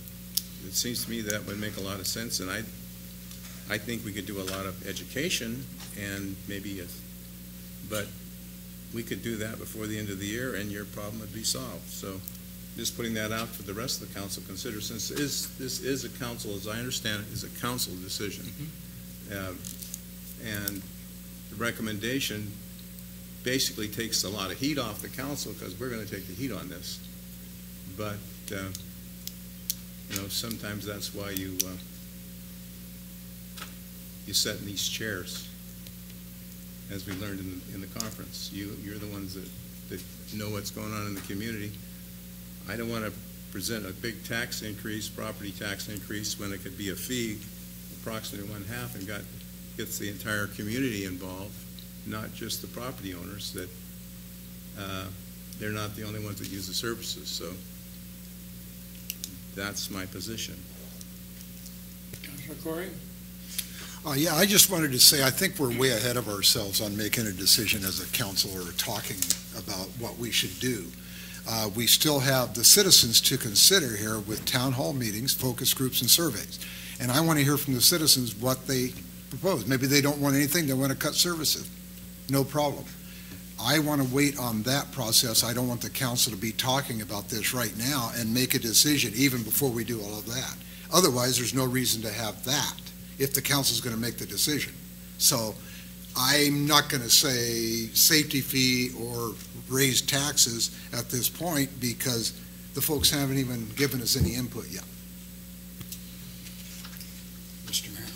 it seems to me that would make a lot of sense, and I think we could do a lot of education and maybe, but we could do that before the end of the year and your problem would be solved. So just putting that out for the rest of the council to consider, since this is a council, as I understand it, is a council decision. And the recommendation basically takes a lot of heat off the council because we're going to take the heat on this. But, you know, sometimes that's why you sit in these chairs, as we learned in the conference. You're the ones that know what's going on in the community. I don't want to present a big tax increase, property tax increase, when it could be a fee, approximately 1/2, and gets the entire community involved, not just the property owners, that they're not the only ones that use the services. So that's my position. Councilor Corey? Yeah, I just wanted to say, I think we're way ahead of ourselves on making a decision as a council or talking about what we should do. We still have the citizens to consider here with town hall meetings, focus groups, and surveys. And I want to hear from the citizens what they propose. Maybe they don't want anything, they want to cut services. No problem. I want to wait on that process. I don't want the council to be talking about this right now and make a decision even before we do all of that. Otherwise, there's no reason to have that if the council is going to make the decision. So I'm not going to say safety fee or raise taxes at this point because the folks haven't even given us any input yet. Mr. Mayor.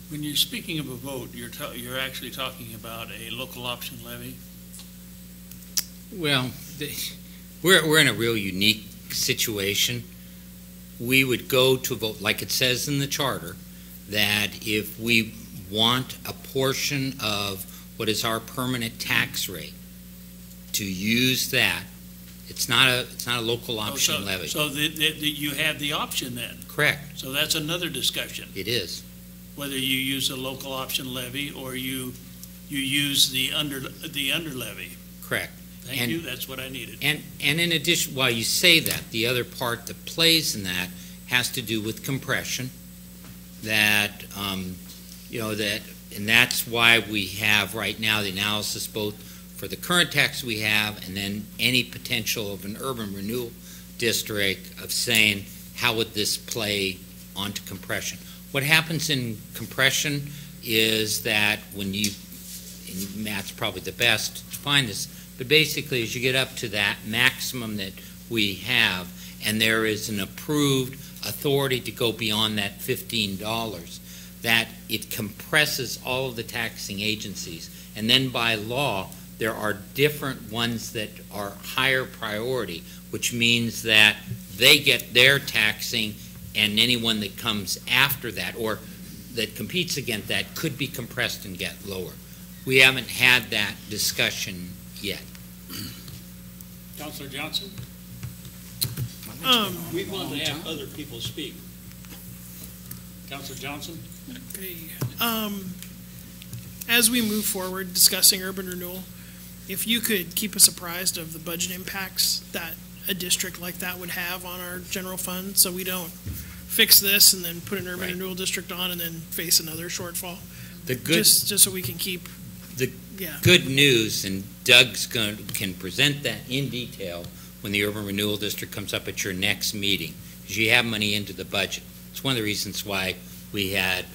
When you're speaking of a vote, you're actually talking about a local option levy? Well, we're in a real unique situation. We would go to vote, like it says in the charter, that if we want a portion of what is our permanent tax rate to use that, it's not a local option levy. So you have the option then? Correct. So that's another discussion. It is. Whether you use a local option levy or you use the under levy. Correct. Thank you, that's what I needed. And in addition, while you say that, the other part that plays in that has to do with compression. That, you know, and that's why we have right now the analysis both for the current tax we have and then any potential of an urban renewal district of saying how would this play onto compression. What happens in compression is that when you, and Matt's probably the best to find this, but basically as you get up to that maximum that we have and there is an approved authority to go beyond that $15, that it compresses all of the taxing agencies. And then by law, there are different ones that are higher priority, which means that they get their taxing, and anyone that comes after that or that competes against that could be compressed and get lower. We haven't had that discussion yet. Councilor Johnson? We want to have other people speak. Councilor Johnson? Okay. As we move forward discussing urban renewal, if you could keep us apprised of the budget impacts that a district like that would have on our general fund, so we don't fix this and then put an urban renewal district on and then face another shortfall. The good, just so we can keep the good news, and Doug's can present that in detail when the urban renewal district comes up at your next meeting, because you have money into the budget. It's one of the reasons why we had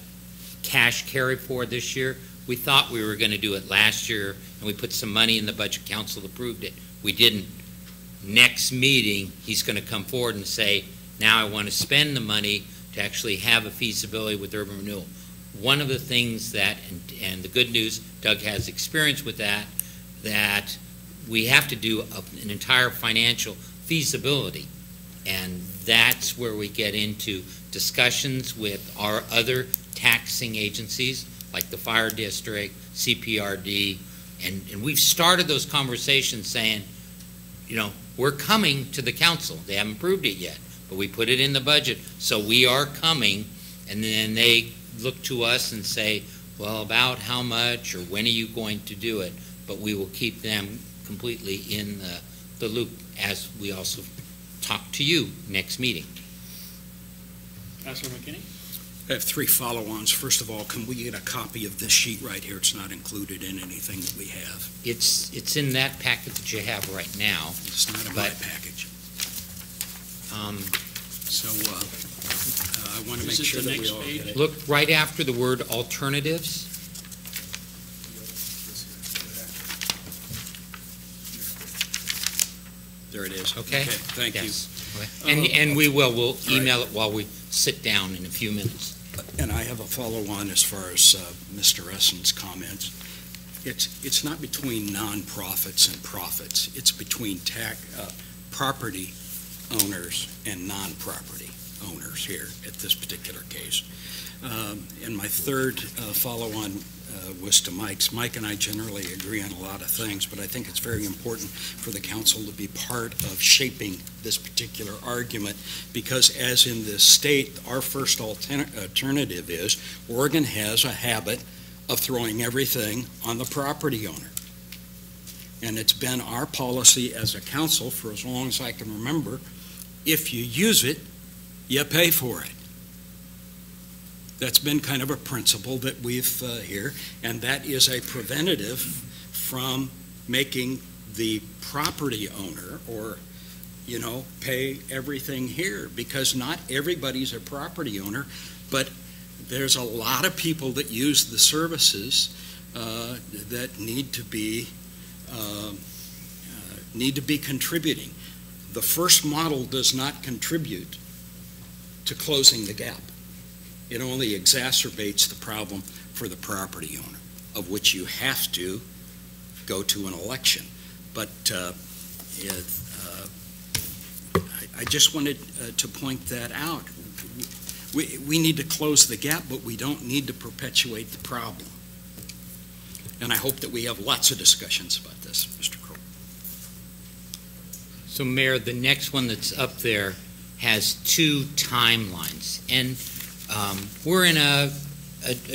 cash carry forward this year. We thought we were going to do it last year, and we put some money in the budget. Council approved it. We didn't. Next meeting, he's going to come forward and say, now I want to spend the money to actually have a feasibility with urban renewal. One of the things that, and the good news, Doug has experience with that we have to do an entire financial feasibility. And that's where we get into discussions with our other taxing agencies, like the fire district, CPRD, and we've started those conversations saying, you know, we're coming to the council. They haven't approved it yet, but we put it in the budget, so we are coming, and then they look to us and say, well, about how much, or when are you going to do it? But we will keep them completely in the loop as we also talk to you next meeting. Councilor McKinney? I have three follow-ons. First of all, can we get a copy of this sheet right here? It's not included in anything that we have. It's in that packet that you have right now. It's not in my package. So I want to make sure that we all get it. Look right after the word alternatives. There it is. Okay. Thank you. And we'll email it while we sit down in a few minutes. And I have a follow-on as far as Mr. Essen's comments. It's not between nonprofits and profits. It's between property owners and non-property owners here at this particular case. And my third follow-on was to Mike's. Mike and I generally agree on a lot of things, but I think it's very important for the council to be part of shaping this particular argument, because as in this state, our first alternative is Oregon has a habit of throwing everything on the property owner. And it's been our policy as a council for as long as I can remember, if you use it, you pay for it. That's been kind of a principle that we've here, and that is a preventative from making the property owner or, you know, pay everything here, because not everybody's a property owner, but there's a lot of people that use the services that need to be contributing. The first model does not contribute to closing the gap. It only exacerbates the problem for the property owner, of which you have to go to an election. But I just wanted to point that out. We need to close the gap, but we don't need to perpetuate the problem. And I hope that we have lots of discussions about this, Mr. Crow. So, Mayor, the next one that's up there has two timelines, and we're in a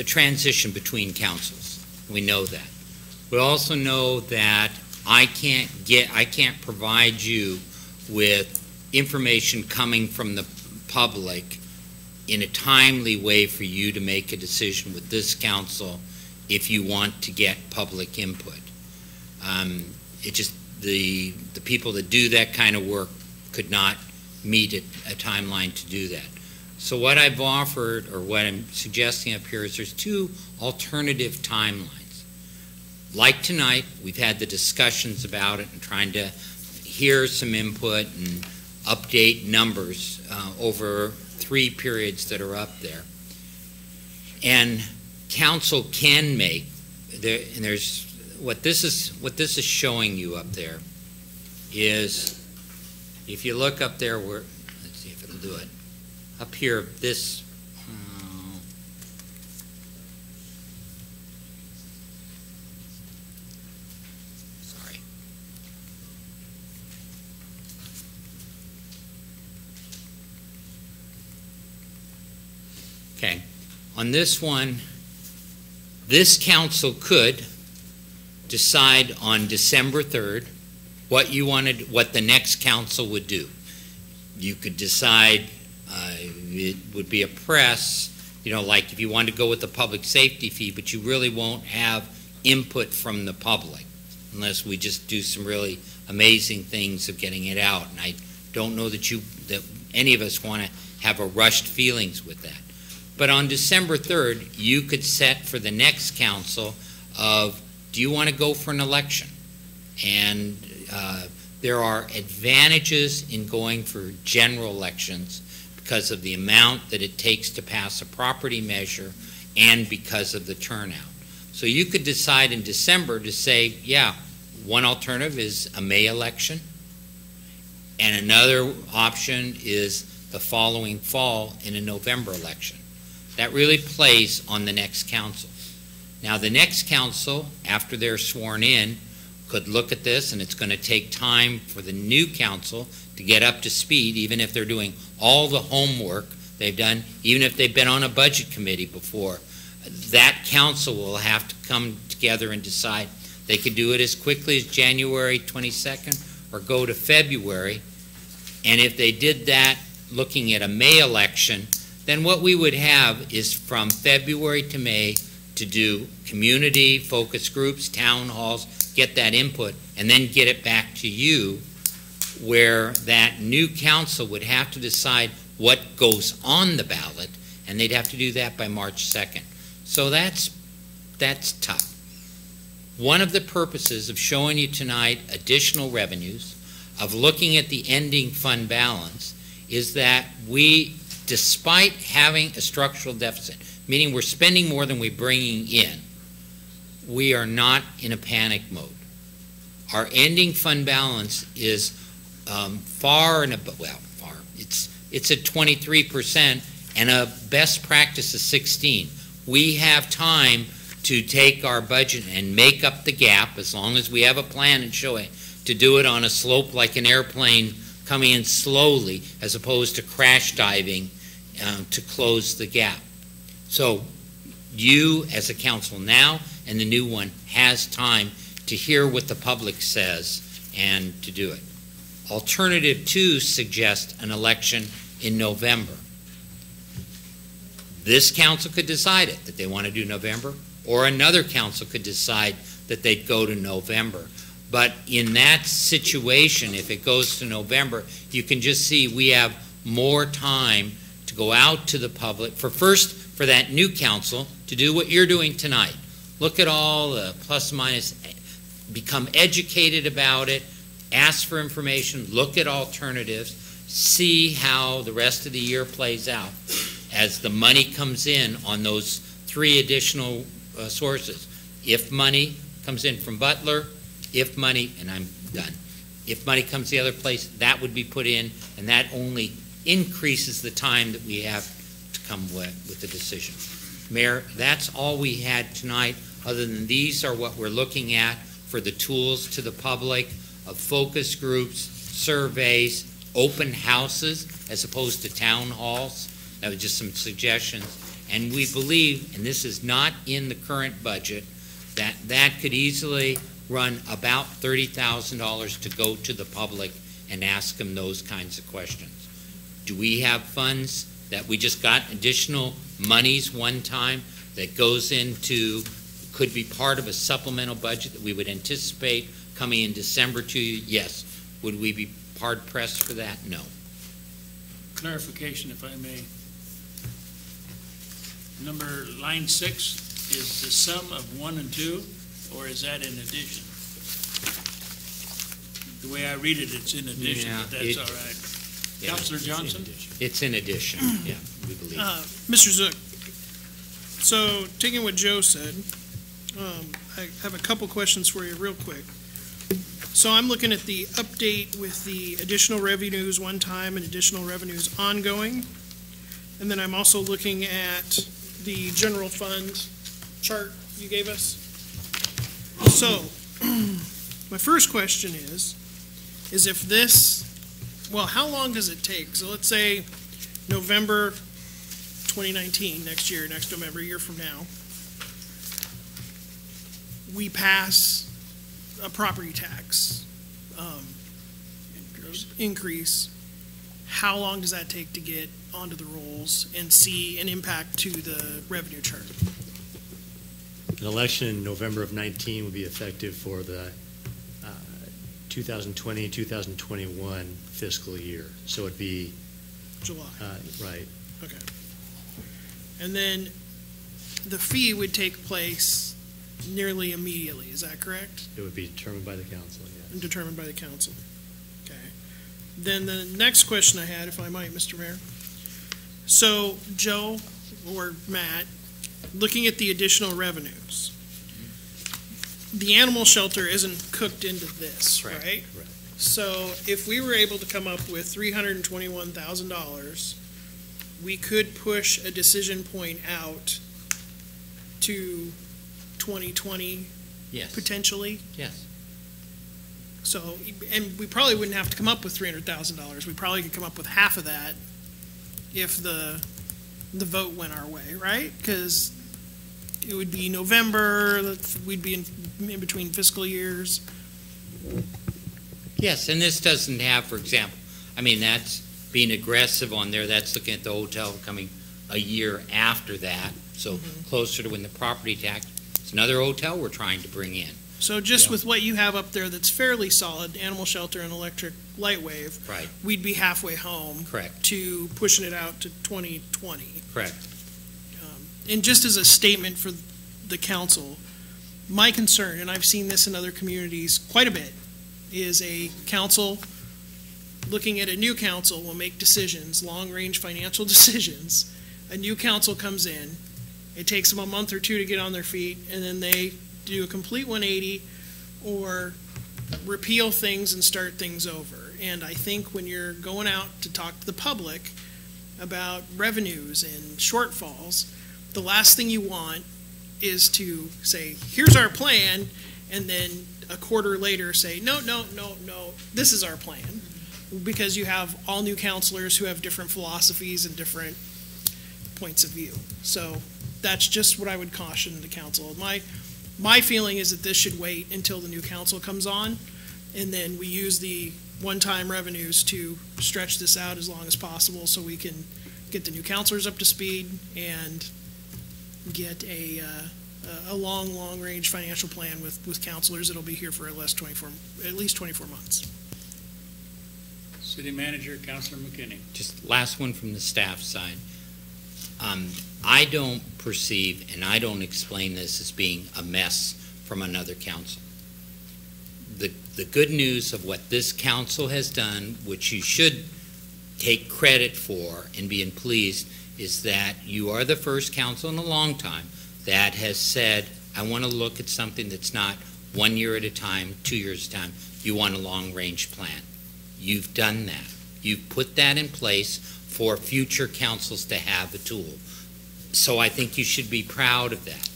transition between councils. We know that. We also know that I can't provide you with information coming from the public in a timely way for you to make a decision with this council if you want to get public input. The people that do that kind of work could not meet a timeline to do that. So what I've offered, or what I'm suggesting up here, is there's two alternative timelines. Like tonight, we've had the discussions about it and trying to hear some input and update numbers over 3 periods that are up there. And council can make, and there's, what this is showing you up there is, if you look up there where, let's see if it'll do it, up here, this, sorry. Okay, on this one, this council could decide on December 3rd what you wanted, what the next council would do. You could decide it would be a press, you know, like if you wanted to go with the public safety fee, but you really won't have input from the public unless we just do some really amazing things of getting it out. And I don't know that any of us want to have a rushed feelings with that. But on December 3rd, you could set for the next council of, do you want to go for an election? And there are advantages in going for general elections because of the amount that it takes to pass a property measure and because of the turnout. So you could decide in December to say, yeah, one alternative is a May election, and another option is the following fall in a November election. That really plays on the next council. Now, the next council, after they're sworn in, could look at this, and it's going to take time for the new council to get up to speed, even if they're doing all the homework they've done, even if they've been on a budget committee before. That council will have to come together and decide. They could do it as quickly as January 22nd or go to February. And if they did that looking at a May election, then what we would have is from February to May to do community focus groups, town halls, get that input, and then get it back to you, where that new council would have to decide what goes on the ballot, and they'd have to do that by March 2nd. So that's tough. One of the purposes of showing you tonight additional revenues, of looking at the ending fund balance, is that we, despite having a structural deficit, meaning we're spending more than we're bringing in, we are not in a panic mode. Our ending fund balance is far and above, well, far. It's at 23%, and a best practice is 16. We have time to take our budget and make up the gap, as long as we have a plan and show it, to do it on a slope like an airplane coming in slowly, as opposed to crash diving to close the gap. So you, as a council now, and the new one, has time to hear what the public says and to do it. Alternative 2 suggests an election in November. This council could decide it, that they want to do November, or another council could decide that they'd go to November. But in that situation, if it goes to November, you can just see we have more time to go out to the public, for that new council to do what you're doing tonight. Look at all the plus minus, become educated about it, ask for information, look at alternatives, see how the rest of the year plays out as the money comes in on those 3 additional sources. If money comes in from Butler, if money, and I'm done, if money comes the other place, that would be put in, and that only increases the time that we have to come with the decision. Mayor, that's all we had tonight, other than these are what we're looking at for the tools to the public of focus groups, surveys, open houses as opposed to town halls. That was just some suggestions. And we believe, and this is not in the current budget, that that could easily run about $30,000 to go to the public and ask them those kinds of questions. Do we have funds that we just got additional monies one time that goes into, could be part of a supplemental budget that we would anticipate coming in December to you? Yes. Would we be hard pressed for that? No. Clarification, if I may. Line 6 is the sum of 1 and 2, or is that in addition? The way I read it, it's in addition, Yeah, but that's all right. Yeah. Counselor Johnson? It's in addition, yeah, we believe. Mr. Zook, so taking what Joe said, I have a couple questions for you real quick. So I'm looking at the update with the additional revenues one time and additional revenues ongoing. And then I'm also looking at the general fund chart you gave us. So my first question is if this, well, how long does it take? So let's say November 2019, next year, next November, a year from now, we pass a property tax increase. How long does that take to get onto the rolls and see an impact to the revenue chart? An election in November of 19 will be effective for the 2020, 2021 fiscal year. So it'd be July. Right. Okay. And then the fee would take place nearly immediately, is that correct? It would be determined by the council, yes. Determined by the council. Okay. Then the next question I had, if I might, Mr. Mayor. So, Joe or Matt, looking at the additional revenues, the animal shelter isn't cooked into this, right? Right. So if we were able to come up with $321,000, we could push a decision point out to 2020 Yes, potentially. yes. So, and we probably wouldn't have to come up with $300,000. We probably could come up with half of that if the vote went our way, right? Because it would be November, we'd be in between fiscal years. Yes, and this doesn't have, for example, I mean, that's being aggressive on there. That's looking at the hotel coming a year after that, so closer to when the property tax. It's another hotel we're trying to bring in. So just with what you have up there that's fairly solid, animal shelter and electric light wave, Right. we'd be halfway home Correct. to pushing it out to 2020. Correct. And just as a statement for the council, my concern, and I've seen this in other communities quite a bit, is a council looking at a new council will make decisions, long-range financial decisions. A new council comes in, it takes them a month or two to get on their feet, and then they do a complete 180 or repeal things and start things over. And I think when you're going out to talk to the public about revenues and shortfalls, the last thing you want is to say, here's our plan, and then a quarter later say, no, this is our plan. Because you have all new counselors who have different philosophies and different points of view. So that's just what I would caution the council. My feeling is that this should wait until the new council comes on, and then we use the one-time revenues to stretch this out as long as possible so we can get the new counselors up to speed and get a long-range financial plan with counselors that'll be here for at least 24 months. City Manager, Councilor McKinney. Just last one from the staff side. I don't perceive, and I don't explain this as being a mess from another council. The good news of what this council has done, which you should take credit for and being pleased, is that you are the first council in a long time that has said, I want to look at something that's not 1 year at a time, 2 years at a time. You want a long-range plan. You've done that. You've put that in place for future councils to have a tool. So I think you should be proud of that.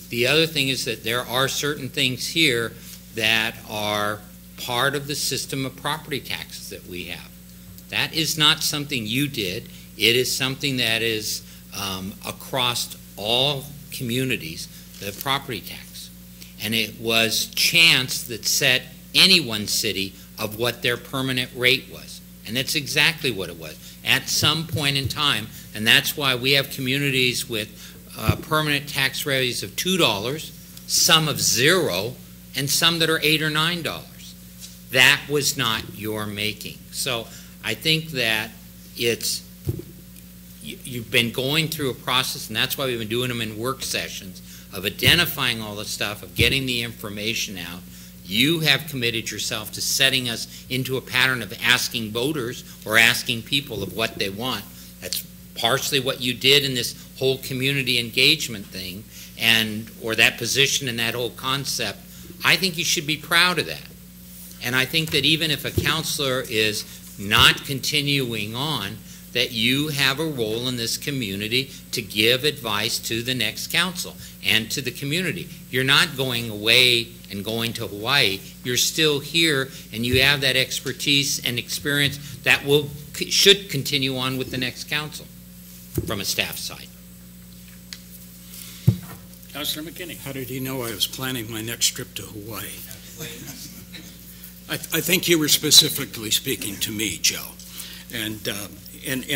The other thing is that there are certain things here that are part of the system of property taxes that we have. That is not something you did. It is something that is across all communities, the property tax. And it was chance that set any one city of what their permanent rate was. And that's exactly what it was at some point in time. And that's why we have communities with permanent tax rates of $2, some of $0, and some that are $8 or $9. That was not your making. So I think that you've been going through a process, and that's why we've been doing them in work sessions, of identifying all the stuff, of getting the information out. You have committed yourself to setting us into a pattern of asking voters or asking people of what they want. That's partially what you did in this whole community engagement thing, or that position and that whole concept. I think you should be proud of that. And I think that even if a counselor is not continuing on, that you have a role in this community to give advice to the next council and to the community. You're not going away and going to Hawaii. You're still here, and you have that expertise and experience that should continue on with the next council from a staff side. Councilor McKinney. How did he know I was planning my next trip to Hawaii? I think you were specifically speaking to me, Joe. And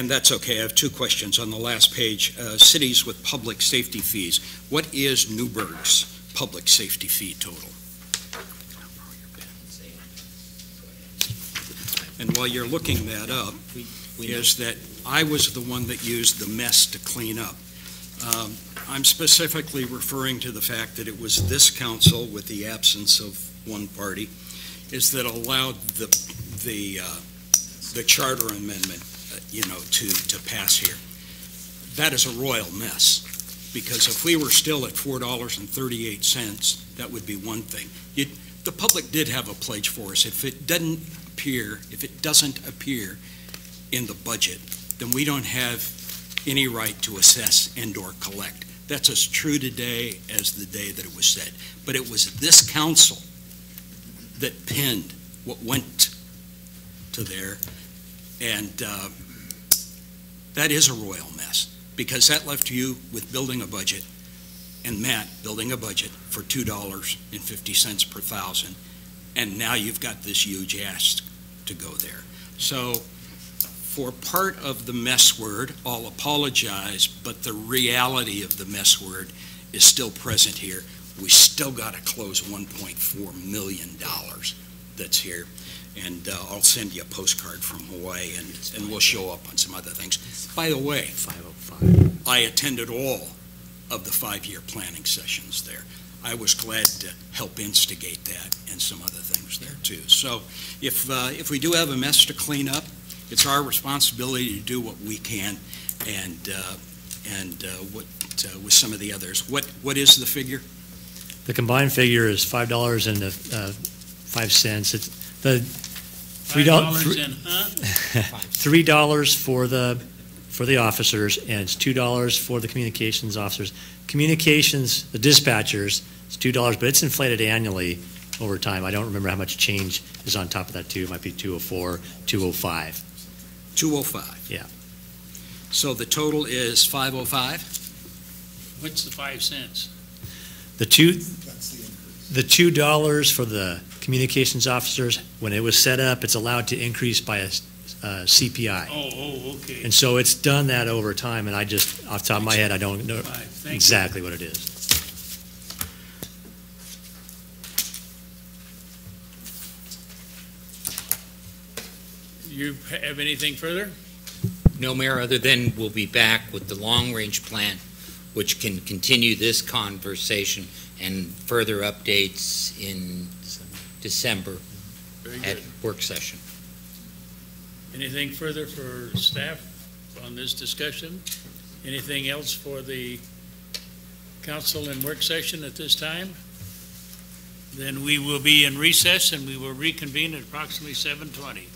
that's okay. I have two questions on the last page. Cities with public safety fees. What is Newberg's public safety fee total? And while you're looking that up, is that I was the one that used the mess to clean up. I'm specifically referring to the fact that it was this council, with the absence of one party, that allowed the charter amendment, to pass here. That is a royal mess, because if we were still at $4.38, that would be one thing. The public did have a pledge for us. If it doesn't appear in the budget, then we don't have any right to assess and/or collect. That's as true today as the day that it was said. But it was this council that penned what went to there, and that is a royal mess, because that left you with building a budget, and Matt building a budget for $2.50 per thousand, and now you've got this huge ask to go there. So for part of the mess word, I'll apologize, but the reality of the mess word is still present here. We still got to close $1.4 million that's here. And I'll send you a postcard from Hawaii, and we'll show up on some other things. By the way, 505. I attended all of the 5-year planning sessions there. I was glad to help instigate that and some other things there too. So if we do have a mess to clean up, it's our responsibility to do what we can, and with some of the others. What is the figure? The combined figure is $5.05. It's the $3 for the officers, and it's $2 for the communications officers. Communications, the dispatchers, it's $2, but it's inflated annually over time. I don't remember how much change is on top of that too. It might be 204, 205. 205. Yeah. So the total is 505. What's the 5 cents? The $2 for the communications officers, when it was set up, it's allowed to increase by a CPI. Oh, okay. And so it's done that over time, and I just, off the top of my head, I don't know exactly what it is. You have anything further? No, Mayor, other than we'll be back with the long-range plan, which can continue this conversation and further updates in December at work session. Anything further for staff on this discussion? Anything else for the council and work session at this time? Then we will be in recess, and we will reconvene at approximately 7:20.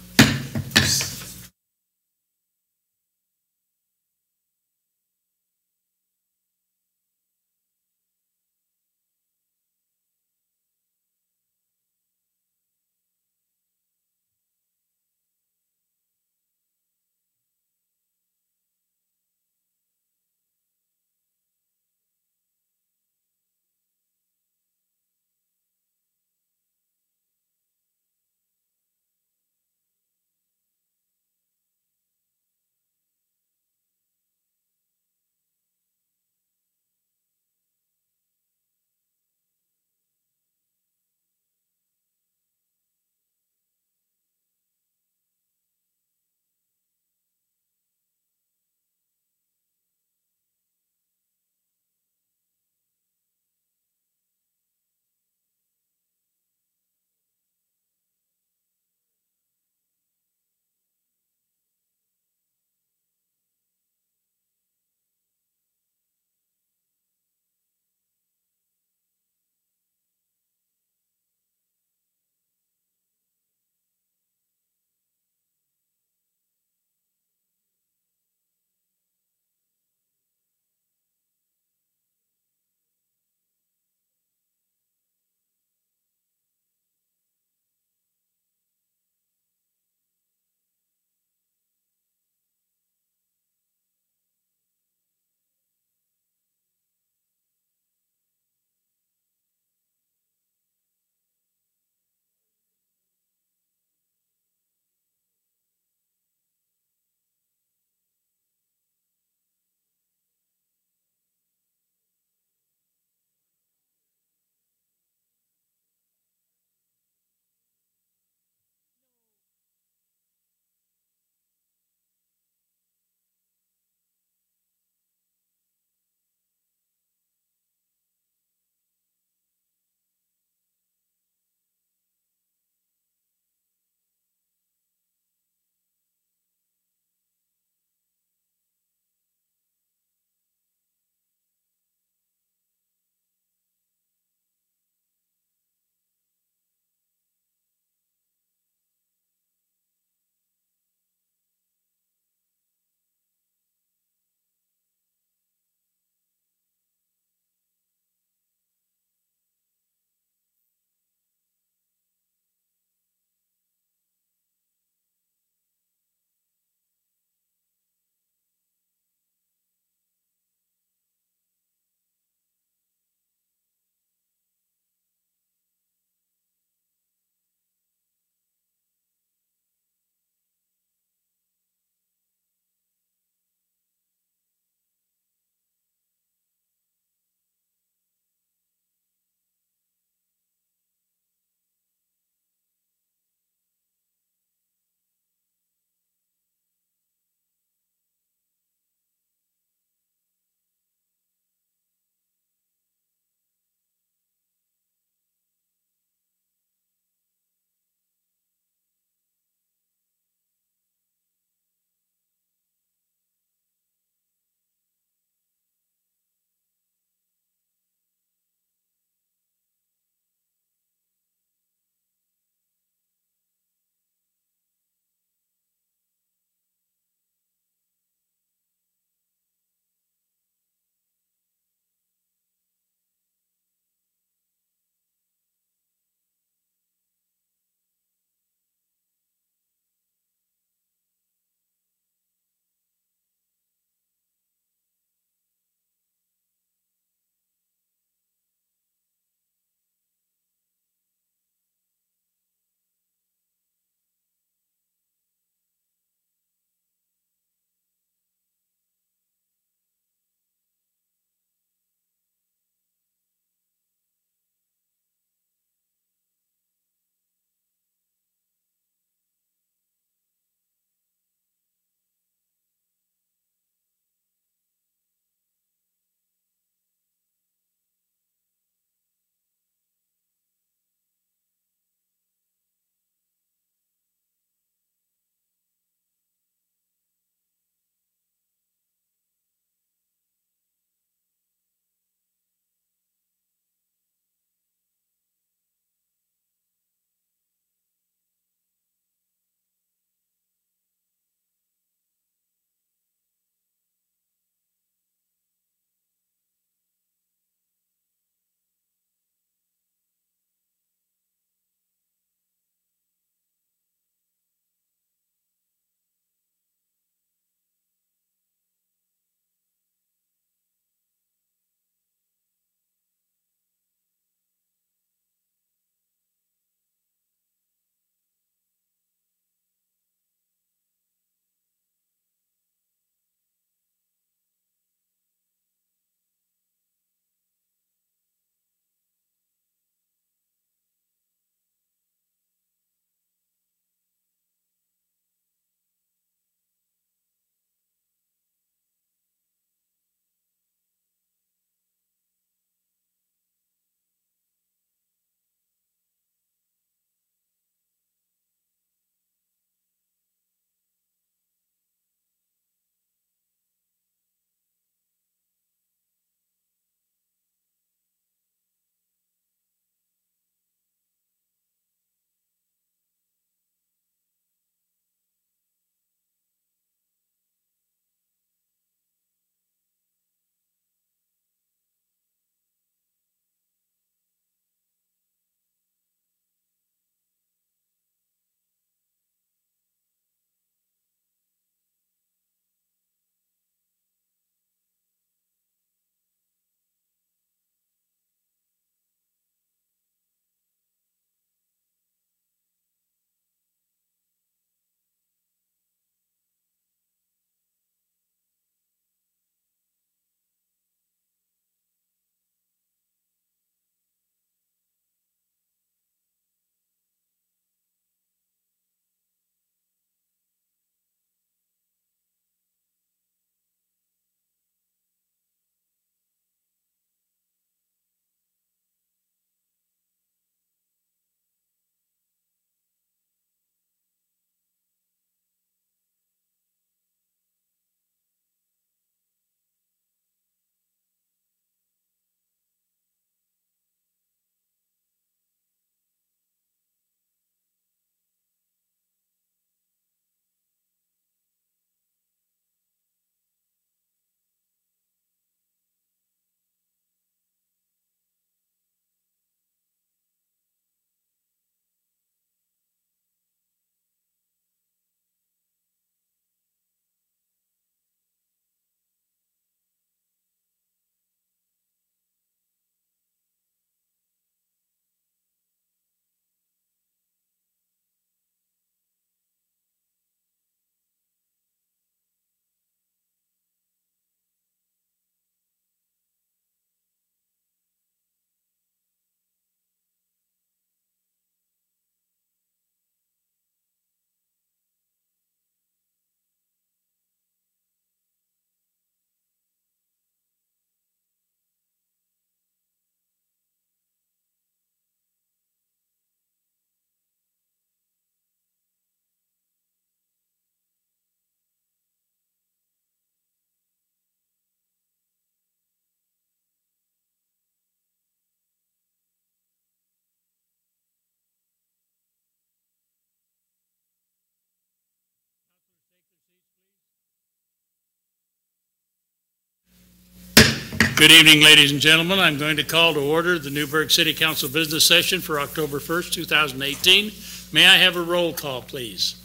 Good evening, ladies and gentlemen. I'm going to call to order the Newberg City Council business session for October 1st, 2018. May I have a roll call, please?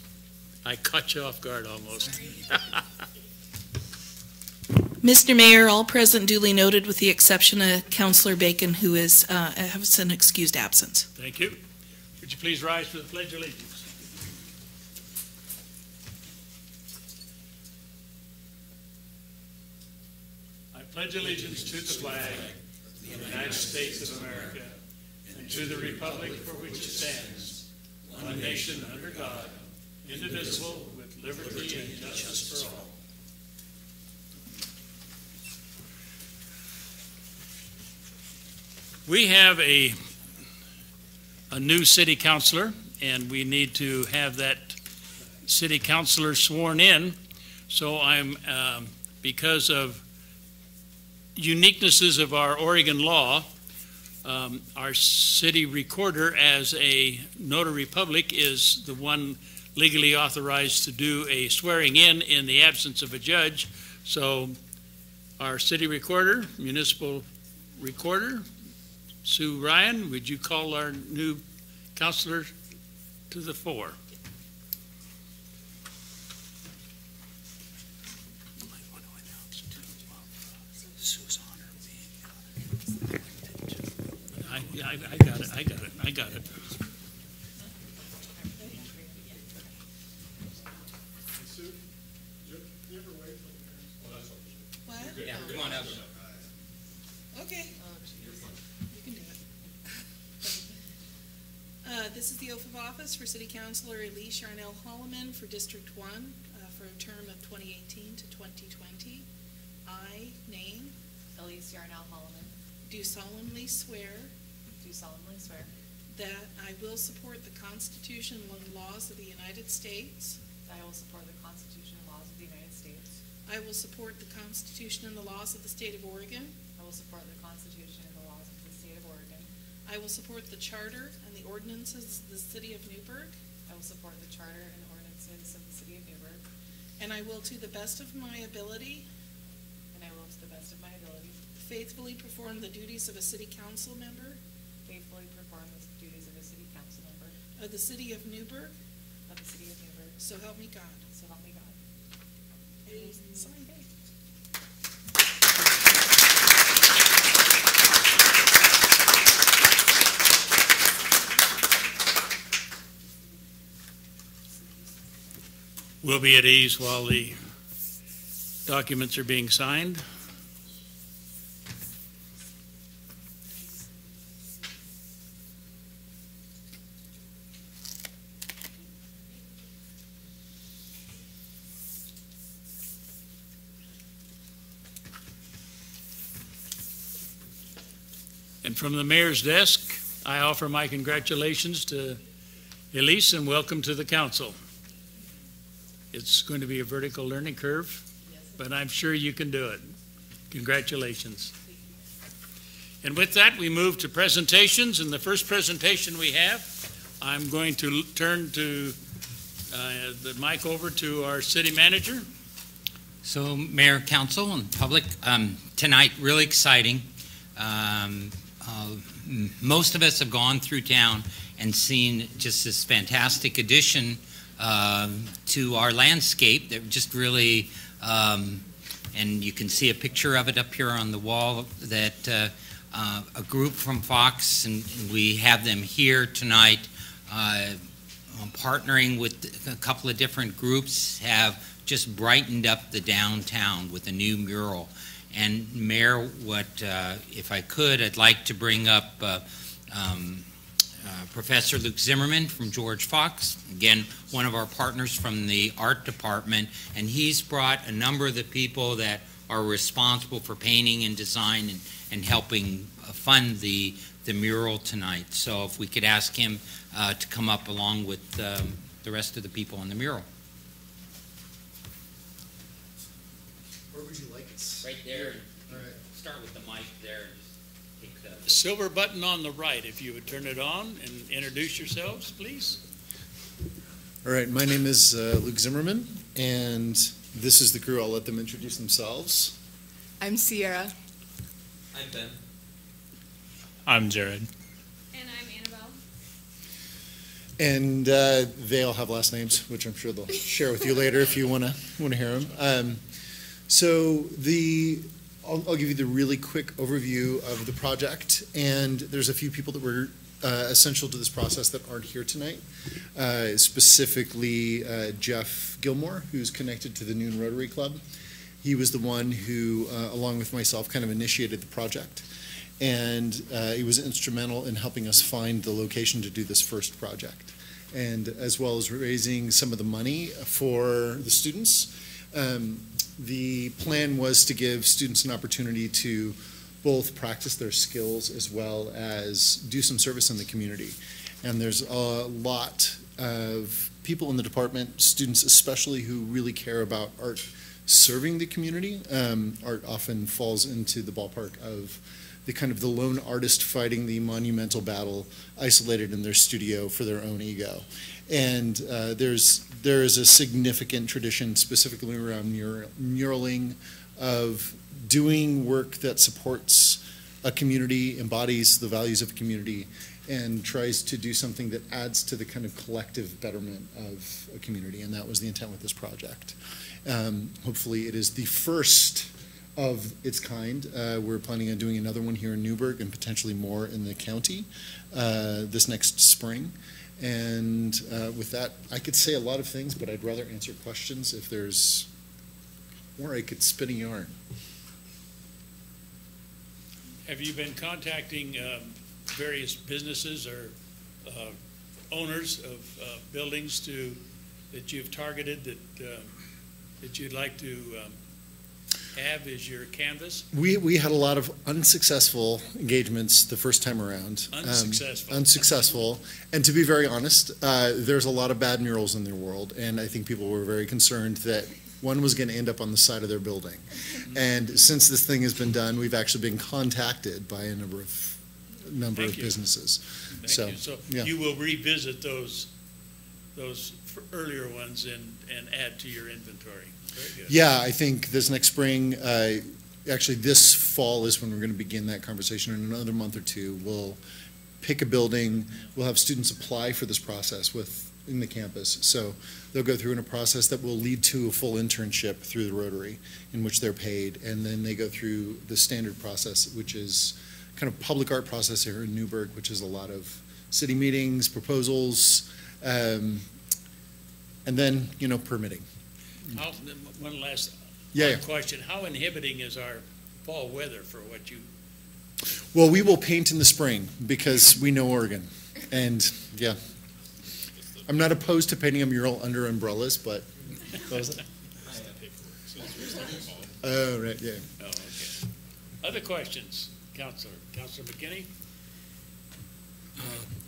I caught you off guard almost. Mr. Mayor, all present duly noted with the exception of Councillor Bacon, who has an excused absence. Thank you. Would you please rise for the Pledge of Allegiance? I pledge allegiance to the flag of the United States of America and to the republic for which it stands, one nation under God, indivisible, with liberty and justice for all. We have a new city councilor, and we need to have that city councilor sworn in. So I'm, because of uniquenesses of our Oregon law, our city recorder as a notary public is the one legally authorized to do a swearing in the absence of a judge. So our city recorder, municipal recorder, Sue Ryan, would you call our new counselor to the fore? I got it. What? Yeah, come on up. Okay. You can do it. This is the oath of office for City Councilor Elise Yarnell Holloman for District 1 for a term of 2018 to 2020. I, name, Elise Yarnell Holloman, do solemnly swear that I will support the Constitution and laws of the United States. that I will support the Constitution and laws of the United States. I will support the Constitution and the laws of the State of Oregon. I will support the Constitution and the laws of the State of Oregon. I will support the Charter and the ordinances of the City of Newberg. I will support the Charter and ordinances of the City of Newberg. And I will, to the best of my ability, And I will, to the best of my ability, faithfully perform the duties of a City Council member faithfully perform the duties of a City Council member of the City of Newberg. of the City of Newberg. So help me God. So help me God. Sign. We'll be at ease while the documents are being signed. And from the mayor's desk, I offer my congratulations to Elise and welcome to the council. It's going to be a vertical learning curve, but I'm sure you can do it. Congratulations. And with that, we move to presentations. And the first presentation we have, I'm going to turn to the mic over to our city manager. So, Mayor, Council, and public, tonight, really exciting. Most of us have gone through town and seen just this fantastic addition to our landscape that just really, and you can see a picture of it up here on the wall, that a group from Fox, and we have them here tonight, partnering with a couple of different groups, have just brightened up the downtown with a new mural. And Mayor, if I could, I'd like to bring up Professor Luke Zimmerman from George Fox, again, one of our partners from the art department, and he's brought a number of the people that are responsible for painting and design and helping fund the mural tonight. So if we could ask him to come up along with the rest of the people on the mural. Where would you like us? Right there. All right. Start with the mic there. Take the Silver button on the right, if you would turn it on and introduce yourselves, please. All right, my name is Luke Zimmerman, and this is the crew. I'll let them introduce themselves. I'm Sierra. I'm Ben. I'm Jared. And I'm Annabelle. And they all have last names, which I'm sure they'll share with you later if you want to hear them. I'll give you the really quick overview of the project, and there's a few people that were essential to this process that aren't here tonight. Specifically, Jeff Gilmore, who's connected to the Noon Rotary Club. He was the one who, along with myself, kind of initiated the project. And he was instrumental in helping us find the location to do this first project. And as well as raising some of the money for the students. The plan was to give students an opportunity to both practice their skills as well as do some service in the community. And there's a lot of people in the department, students especially, who really care about art serving the community. Art often falls into the ballpark of the kind of the lone artist fighting the monumental battle isolated in their studio for their own ego. And there is a significant tradition specifically around muraling, of doing work that supports a community, embodies the values of a community, and tries to do something that adds to the kind of collective betterment of a community. And that was the intent with this project. Hopefully it is the first of its kind. We're planning on doing another one here in Newberg and potentially more in the county this next spring. And with that, I could say a lot of things, but I'd rather answer questions if there's, or I could spin a yarn. Have you been contacting various businesses or owners of buildings that you've targeted that you'd like to have as your canvas? We had a lot of unsuccessful engagements the first time around. Unsuccessful. And to be very honest, there's a lot of bad murals in the world, and I think people were very concerned that one was going to end up on the side of their building. And since this thing has been done, we've actually been contacted by a number of businesses. Thank you. So yeah. You will revisit those earlier ones and add to your inventory. Very good. Yeah, I think this next spring, actually this fall is when we're going to begin that conversation. In another month or two, we'll pick a building. We'll have students apply for this process in the campus. So they'll go through in a process that will lead to a full internship through the Rotary, in which they're paid, and then they go through the standard process, which is kind of public art process here in Newberg, which is a lot of city meetings, proposals, and then, permitting. One last question. How inhibiting is our fall weather for what you... Well, we will paint in the spring because we know Oregon. And, yeah. I'm not opposed to painting a mural under umbrellas, but... What was it? Oh, right, yeah. Oh, okay. Other questions? Councilor McKinney?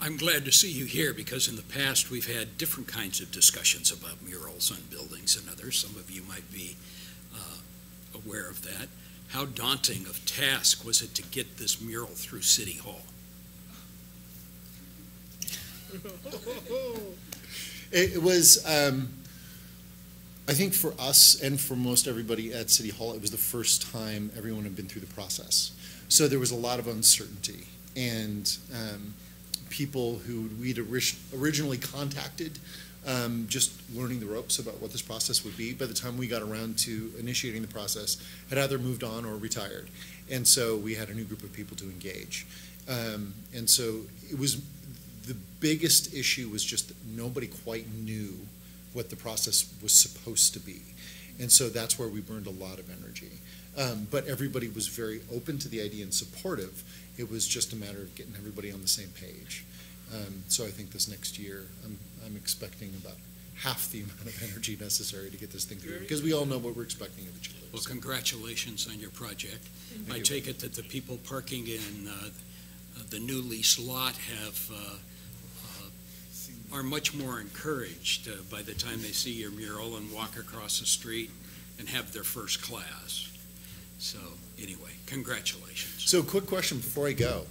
I'm glad to see you here because in the past we've had different kinds of discussions about murals on buildings and others. Some of you might be aware of that. How daunting of task was it to get this mural through City Hall? It was, I think for us and for most everybody at City Hall, it was the first time everyone had been through the process. So there was a lot of uncertainty, and people who we'd originally contacted, just learning the ropes about what this process would be, by the time we got around to initiating the process, had either moved on or retired. And so we had a new group of people to engage. And so it was, the biggest issue was just that nobody quite knew what the process was supposed to be. And so that's where we burned a lot of energy. But everybody was very open to the idea and supportive. It was just a matter of getting everybody on the same page. So I think this next year, I'm expecting about half the amount of energy necessary to get this thing through, because we all know what we're expecting of each other. Well, congratulations on your project. I take it that the people parking in the new lease lot are much more encouraged by the time they see your mural and walk across the street and have their first class. So anyway, congratulations. So quick question before I go,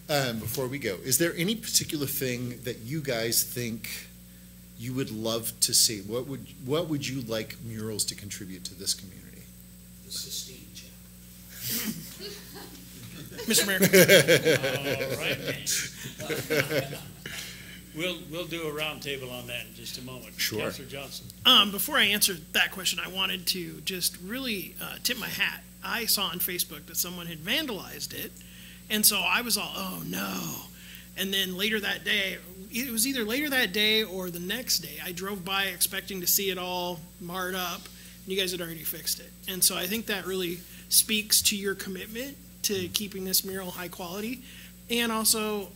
before we go, is there any particular thing that you guys think you would love to see? What would you like murals to contribute to this community? The Sistine Chapel. Mr. Mayor. All right. We'll do a roundtable on that in just a moment. Sure. Councilor Johnson. Before I answer that question, I wanted to just really tip my hat. I saw on Facebook that someone had vandalized it, and so I was all, oh no. And then later that day, it was either later that day or the next day, I drove by expecting to see it all marred up, and you guys had already fixed it. And so I think that really speaks to your commitment to keeping this mural high quality, and also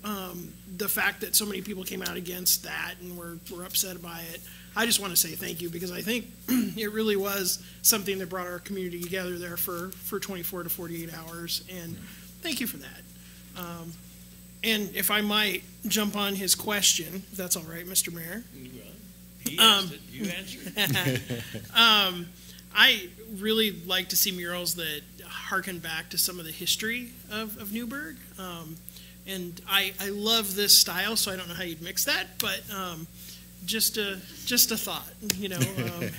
the fact that so many people came out against that and were upset by it. I just want to say thank you, because I think it really was something that brought our community together there for 24 to 48 hours, and thank you for that. And if I might jump on his question, if that's all right, Mr. Mayor. He asked it, you answered. I really like to see murals that harken back to some of the history of Newberg. And I love this style, so I don't know how you'd mix that, but just a thought,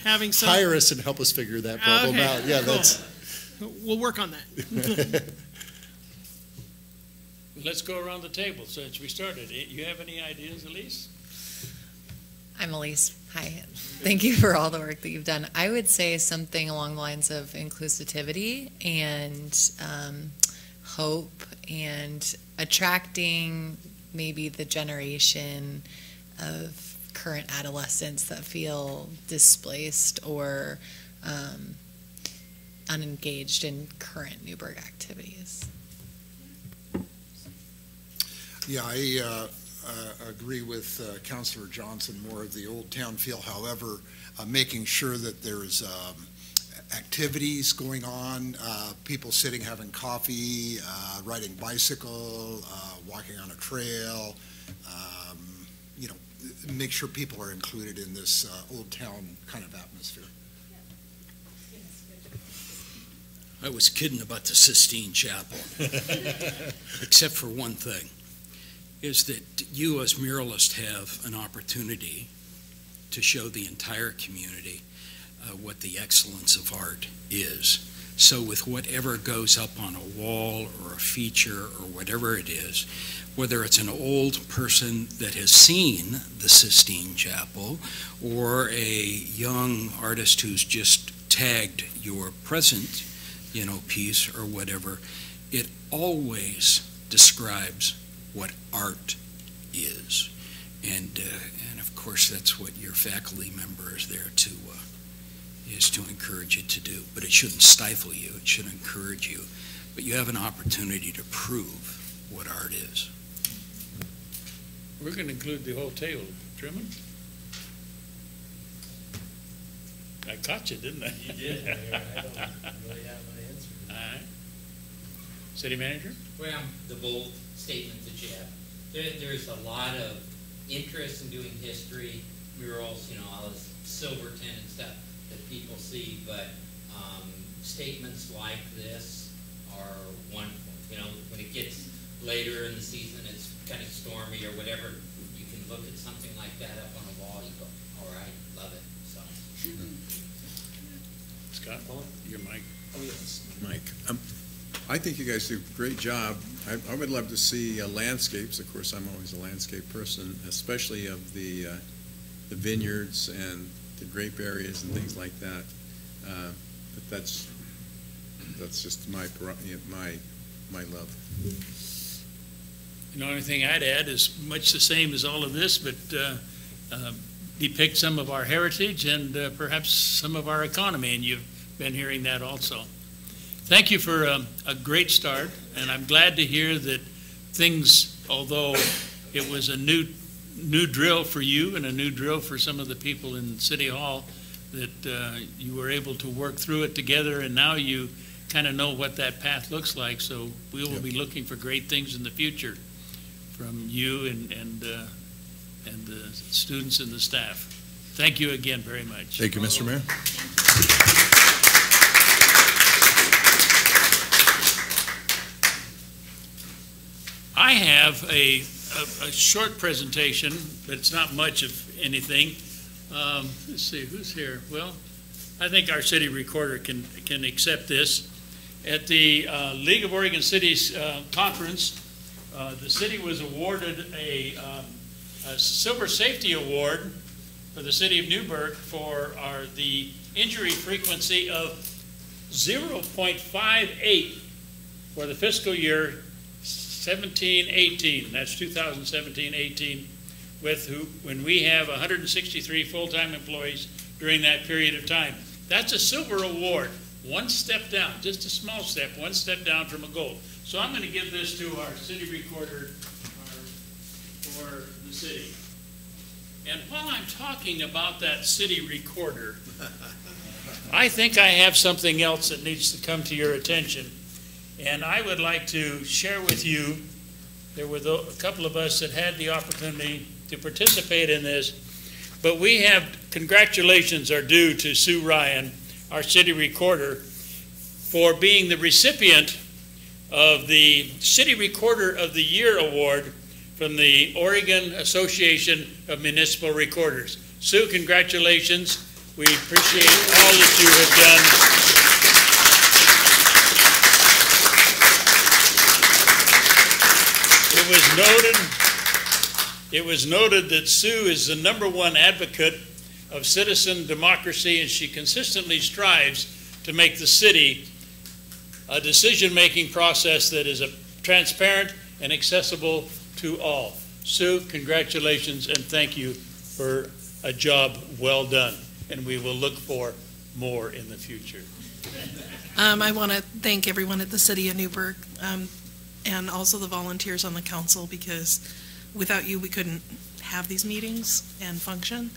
having some. Hire us and help us figure that problem out. Yeah, cool. that's. We'll work on that. Let's go around the table since we started. You have any ideas, Elise? I'm Elise. Hi. Thank you for all the work that you've done. I would say something along the lines of inclusivity and hope, and attracting maybe the generation of current adolescents that feel displaced or unengaged in current Newberg activities. Yeah, I agree with Councilor Johnson, more of the old town feel. However, making sure that there's activities going on, people sitting having coffee, riding bicycle, walking on a trail, make sure people are included in this old town kind of atmosphere. I was kidding about the Sistine Chapel, except for one thing, is that you as muralists have an opportunity to show the entire community what the excellence of art is. So with whatever goes up on a wall or a feature or whatever it is, whether it's an old person that has seen the Sistine Chapel or a young artist who's just tagged your present, piece or whatever, it always describes what art is. And of course, that's what your faculty member is there to encourage you to do. But it shouldn't stifle you. It should encourage you. But you have an opportunity to prove what art is. We're going to include the whole table. Truman? I caught you, didn't I? You did, Mayor. I don't really have my answer. All right. City Manager? Well, the bold statement that you have. There's a lot of interest in doing history, murals, all this Silverton and stuff that people see, but statements like this are wonderful. When it gets later in the season, it's kind of stormy or whatever, you can look at something like that up on a wall, you go, all right, love it. So. Scott, your mic. Oh, yes, Mike. I think you guys do a great job. I would love to see landscapes. Of course, I'm always a landscape person, especially of the vineyards and the grape areas and things like that. But that's just my love. The only thing I'd add is much the same as all of this, but depict some of our heritage and perhaps some of our economy, and you've been hearing that also. Thank you for a great start, and I'm glad to hear that things, although it was a new drill for you and a new drill for some of the people in City Hall, that you were able to work through it together, and now you kind of know what that path looks like. So we will be looking for great things in the future from you and the students and the staff. Thank you again very much. Thank you, Mr. Mayor. I have a short presentation, but it's not much of anything. Let's see, who's here? Well, I think our city recorder can accept this. At the League of Oregon Cities conference, the city was awarded a Silver Safety Award for the city of Newberg for the injury frequency of 0.58 for the fiscal year 17-18. That's 2017-18, when we have 163 full-time employees during that period of time. That's a silver award. One step down, just a small step, one step down from a gold. So I'm going to give this to our city recorder for the city. And while I'm talking about that city recorder, I think I have something else that needs to come to your attention. And I would like to share with you, there were a couple of us that had the opportunity to participate in this, but we have, congratulations are due to Sue Ryan, our city recorder, for being the recipient of the City Recorder of the Year Award from the Oregon Association of Municipal Recorders. Sue, congratulations. We appreciate all that you have done. It was noted that Sue is the #1 advocate of citizen democracy, and she consistently strives to make the city a decision-making process that is transparent and accessible to all. Sue, congratulations and thank you for a job well done, and we will look for more in the future. I want to thank everyone at the City of Newberg and also the volunteers on the council, because without you we couldn't have these meetings and function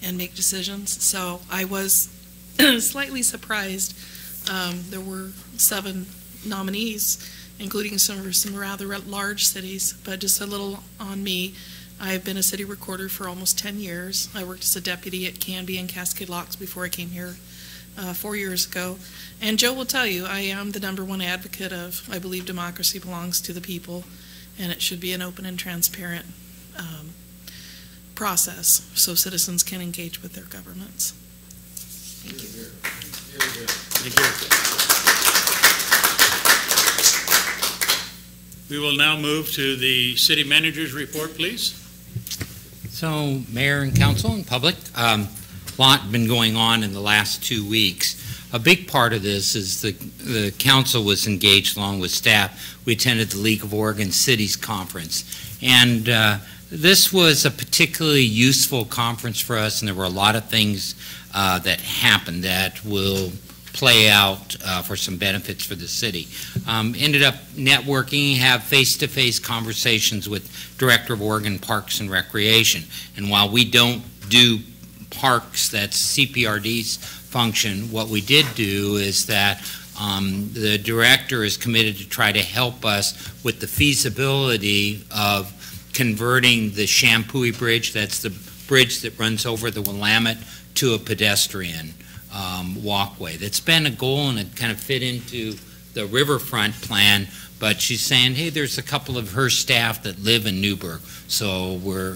and make decisions. So I was slightly surprised. There were 7 nominees, including some rather large cities, but just a little on me. I've been a city recorder for almost 10 years. I worked as a deputy at Canby and Cascade Locks before I came here 4 years ago. And Joe will tell you, I am the #1 advocate of, I believe democracy belongs to the people, and it should be an open and transparent process so citizens can engage with their governments. Thank you. Thank you. We will now move to the city manager's report, please. So, Mayor and Council and public, a lot been going on in the last 2 weeks. A big part of this is the council was engaged along with staff. We attended the League of Oregon Cities Conference, and this was a particularly useful conference for us, and there were a lot of things that happened that will play out for some benefits for the city. Ended up networking, have face-to-face conversations with Director of Oregon Parks and Recreation. And while we don't do parks, that's CPRD's function, what we did do is that the director is committed to try to help us with the feasibility of converting the Shampooey Bridge, that's the bridge that runs over the Willamette, to a pedestrian walkway. That's been a goal, and it kind of fit into the riverfront plan, but she's saying, hey, there's a couple of her staff that live in Newberg, so we're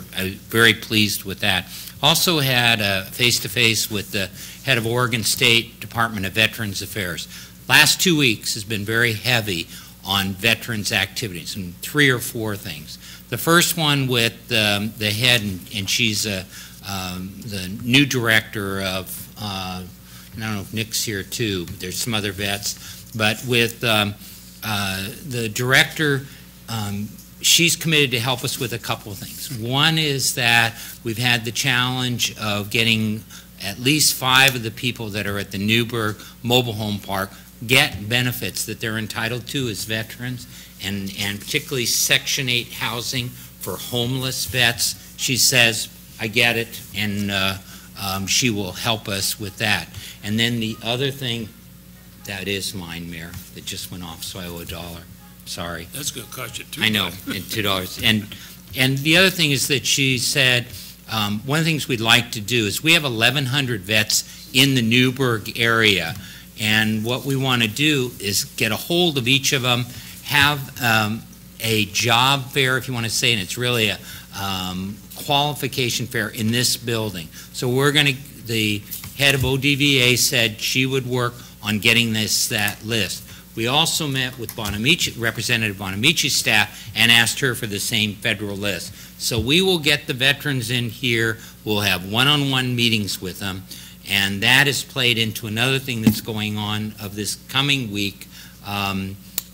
very pleased with that. Also had a face-to-face with the head of Oregon State Department of Veterans Affairs. Last 2 weeks has been very heavy on veterans activities, and 3 or 4 things. The first one with the head, and she's the new director of, I don't know if Nick's here too, but there's some other vets, but with the director, she's committed to help us with a couple of things. One is that we've had the challenge of getting at least 5 of the people that are at the Newberg Mobile Home Park get benefits that they're entitled to as veterans, and particularly Section 8 housing for homeless vets. She says, I get it, and she will help us with that. And then the other thing, that is mine, Mayor, that just went off, so I owe $1. Sorry. That's going to cost you $2. I know, and $2. And the other thing is that she said, one of the things we'd like to do is we have 1,100 vets in the Newberg area, and what we want to do is get a hold of each of them, have a job fair, if you want to say, and it's really a qualification fair in this building. So we're going to, the head of ODVA said she would work on getting that list. We also met with Representative Bonamici's staff and asked her for the same federal list. So we will get the veterans in here. We'll have one-on-one meetings with them. And that is played into another thing that's going on of this coming week.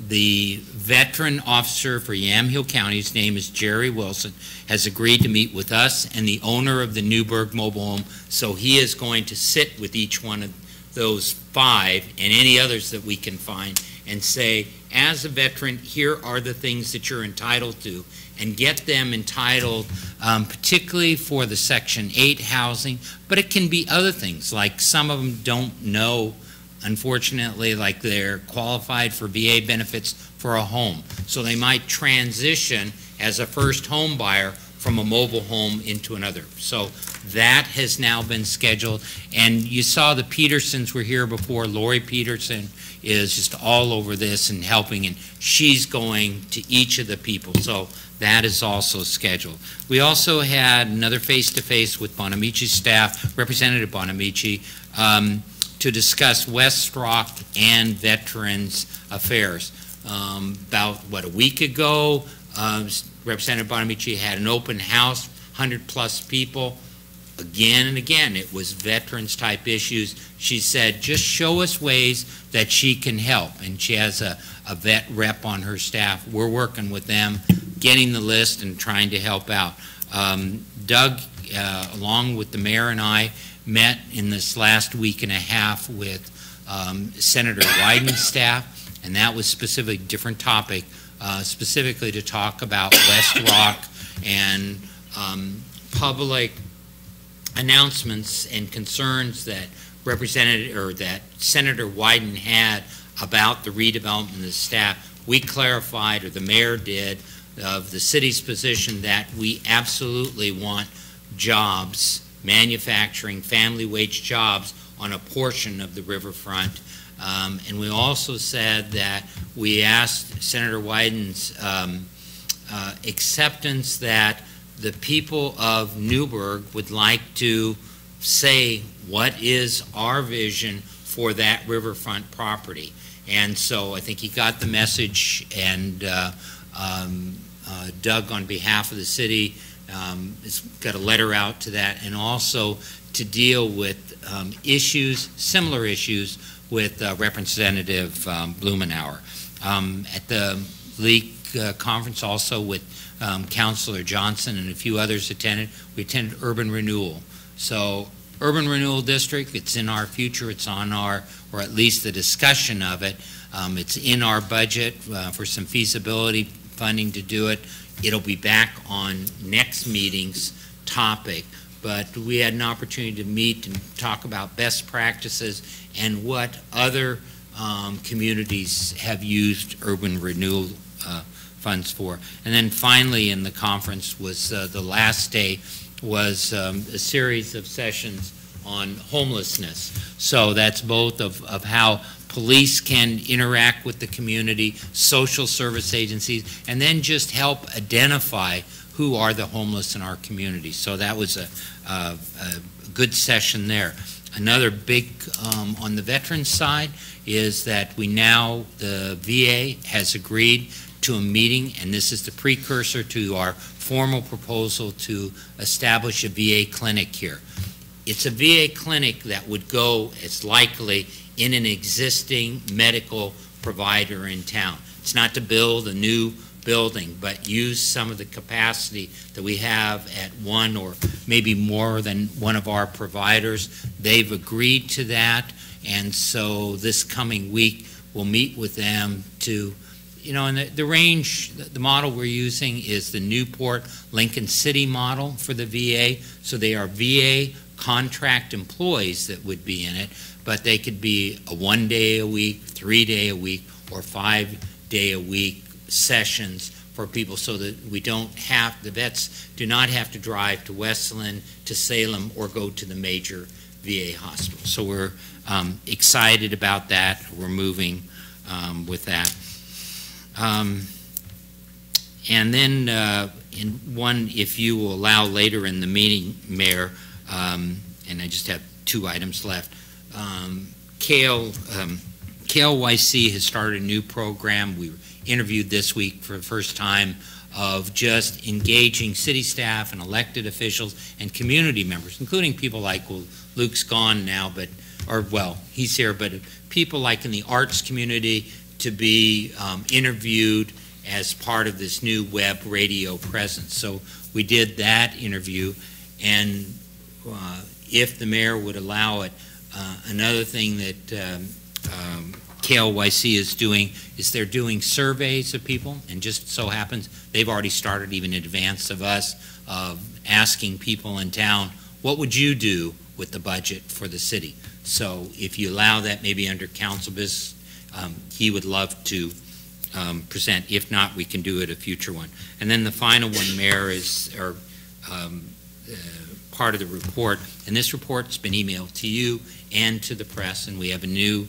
The veteran officer for Yamhill County, his name is Jerry Wilson, has agreed to meet with us and the owner of the Newberg mobile home. So he is going to sit with each one of those 5 and any others that we can find and say, as a veteran, here are the things that you're entitled to, and get them entitled, particularly for the Section 8 housing, but it can be other things, like some of them don't know, unfortunately, like they're qualified for VA benefits for a home. So they might transition as a first home buyer from a mobile home into another. So that has now been scheduled. And you saw the Petersons were here before. Lori Peterson is just all over this and helping, and she's going to each of the people. So that is also scheduled. We also had another face-to-face with Bonamici's staff, Representative Bonamici, to discuss West Rock and Veterans Affairs. About, a week ago, Representative Bonamici had an open house, 100-plus people. Again and again, it was veterans-type issues. She said, just show us ways that she can help. And she has a vet rep on her staff. We're working with them, getting the list and trying to help out. Doug, along with the mayor and I, met in this last week and a half with Senator Wyden's staff, and that was specifically a different topic, specifically to talk about West Rock and public announcements and concerns that Senator Wyden had about the redevelopment of the staff. We clarified, or the mayor did, of the city's position that we absolutely want jobs, manufacturing, family wage jobs on a portion of the riverfront. And we also said that we asked Senator Wyden's acceptance that the people of Newberg would like to say what is our vision for that riverfront property. And so I think he got the message, and Doug, on behalf of the city, has got a letter out to that, and also to deal with similar issues with Representative Blumenauer. At the League conference, also with Councilor Johnson and a few others attended, we attended urban renewal. So urban renewal district, it's in our future, it's on our, or at least the discussion of it. It's in our budget for some feasibility funding to do it. It'll be back on next meeting's topic, but we had an opportunity to meet and talk about best practices and what other communities have used urban renewal funds for. And then finally in the conference was the last day was a series of sessions on homelessness. So that's both of how police can interact with the community, social service agencies, and then just help identify who are the homeless in our community. So that was a good session there. Another big on the veterans side is that the VA has agreed to a meeting, and this is the precursor to our formal proposal to establish a VA clinic here. It's a VA clinic that would go, it's likely, in an existing medical provider in town. It's not to build a new building, but use some of the capacity that we have at one or maybe more than one of our providers. They've agreed to that, and so this coming week we'll meet with them to, and the range, the model we're using is the Newport Lincoln City model for the VA. So they are VA contract employees that would be in it, but they could be a 1 day a week, 3 day a week, or 5 day a week sessions for people, so that the vets do not have to drive to Westland, to Salem, or go to the major VA hospital. So we're excited about that. We're moving with that. And then in one, if you will allow later in the meeting, Mayor, and I just have 2 items left, Kale KLYC has started a new program. We interviewed this week for the first time of just engaging city staff and elected officials and community members, including people like, well, Luke's gone now, he's here, but people like in the arts community to be interviewed as part of this new web radio presence. So we did that interview, and if the mayor would allow it, another thing that KLYC is doing is they're doing surveys of people, and just so happens they've already started even in advance of us, asking people in town, what would you do with the budget for the city? So if you allow that, maybe under council business, he would love to present. If not, we can do it a future one. And then the final one, Mayor, is part of the report, and this report's been emailed to you and to the press, and we have a new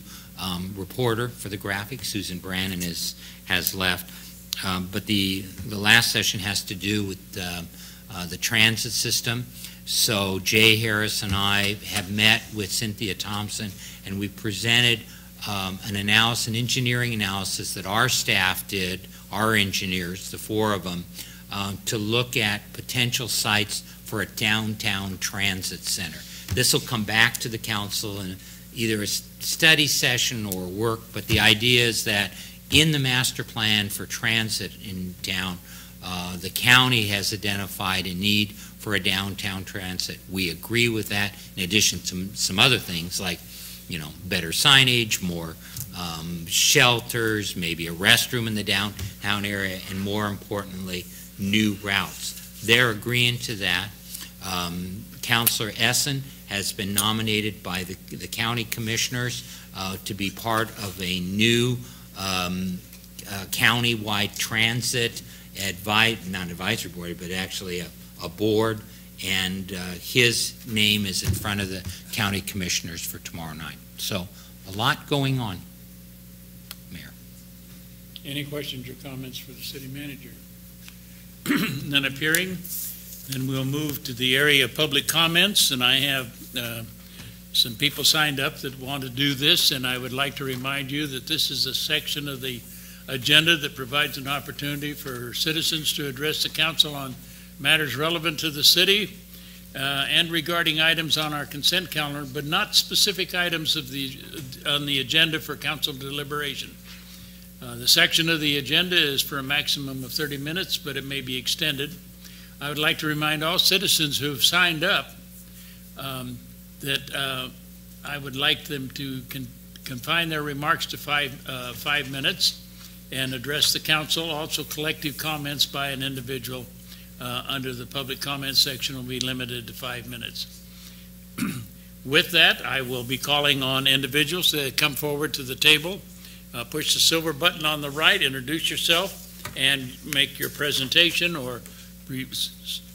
reporter for the graphics. Susan Brannon has left. But the last session has to do with the transit system. So Jay Harris and I have met with Cynthia Thompson, and we presented an engineering analysis that our staff did, our engineers, the four of them, to look at potential sites for a downtown transit center. This will come back to the council in either a study session or work, but the idea is that in the master plan for transit in town, the county has identified a need for a downtown transit. We agree with that, in addition to some other things like, better signage, more shelters, maybe a restroom in the downtown area, and more importantly, new routes. They're agreeing to that. Councilor Essen has been nominated by the county commissioners to be part of a new county-wide transit not advisory board, but actually a board, and his name is in front of the county commissioners for tomorrow night. So a lot going on, Mayor. Any questions or comments for the city manager? None appearing. Then we'll move to the area of public comments, and I have some people signed up that want to do this, and I would like to remind you that this is a section of the agenda that provides an opportunity for citizens to address the council on matters relevant to the city and regarding items on our consent calendar, but not specific items on the agenda for council deliberation. The section of the agenda is for a maximum of 30 minutes, but it may be extended. I would like to remind all citizens who have signed up that I would like them to confine their remarks to 5 minutes and address the council. Also, collective comments by an individual under the public comment section will be limited to 5 minutes. With that, I will be calling on individuals to come forward to the table. Push the silver button on the right, introduce yourself, and make your presentation or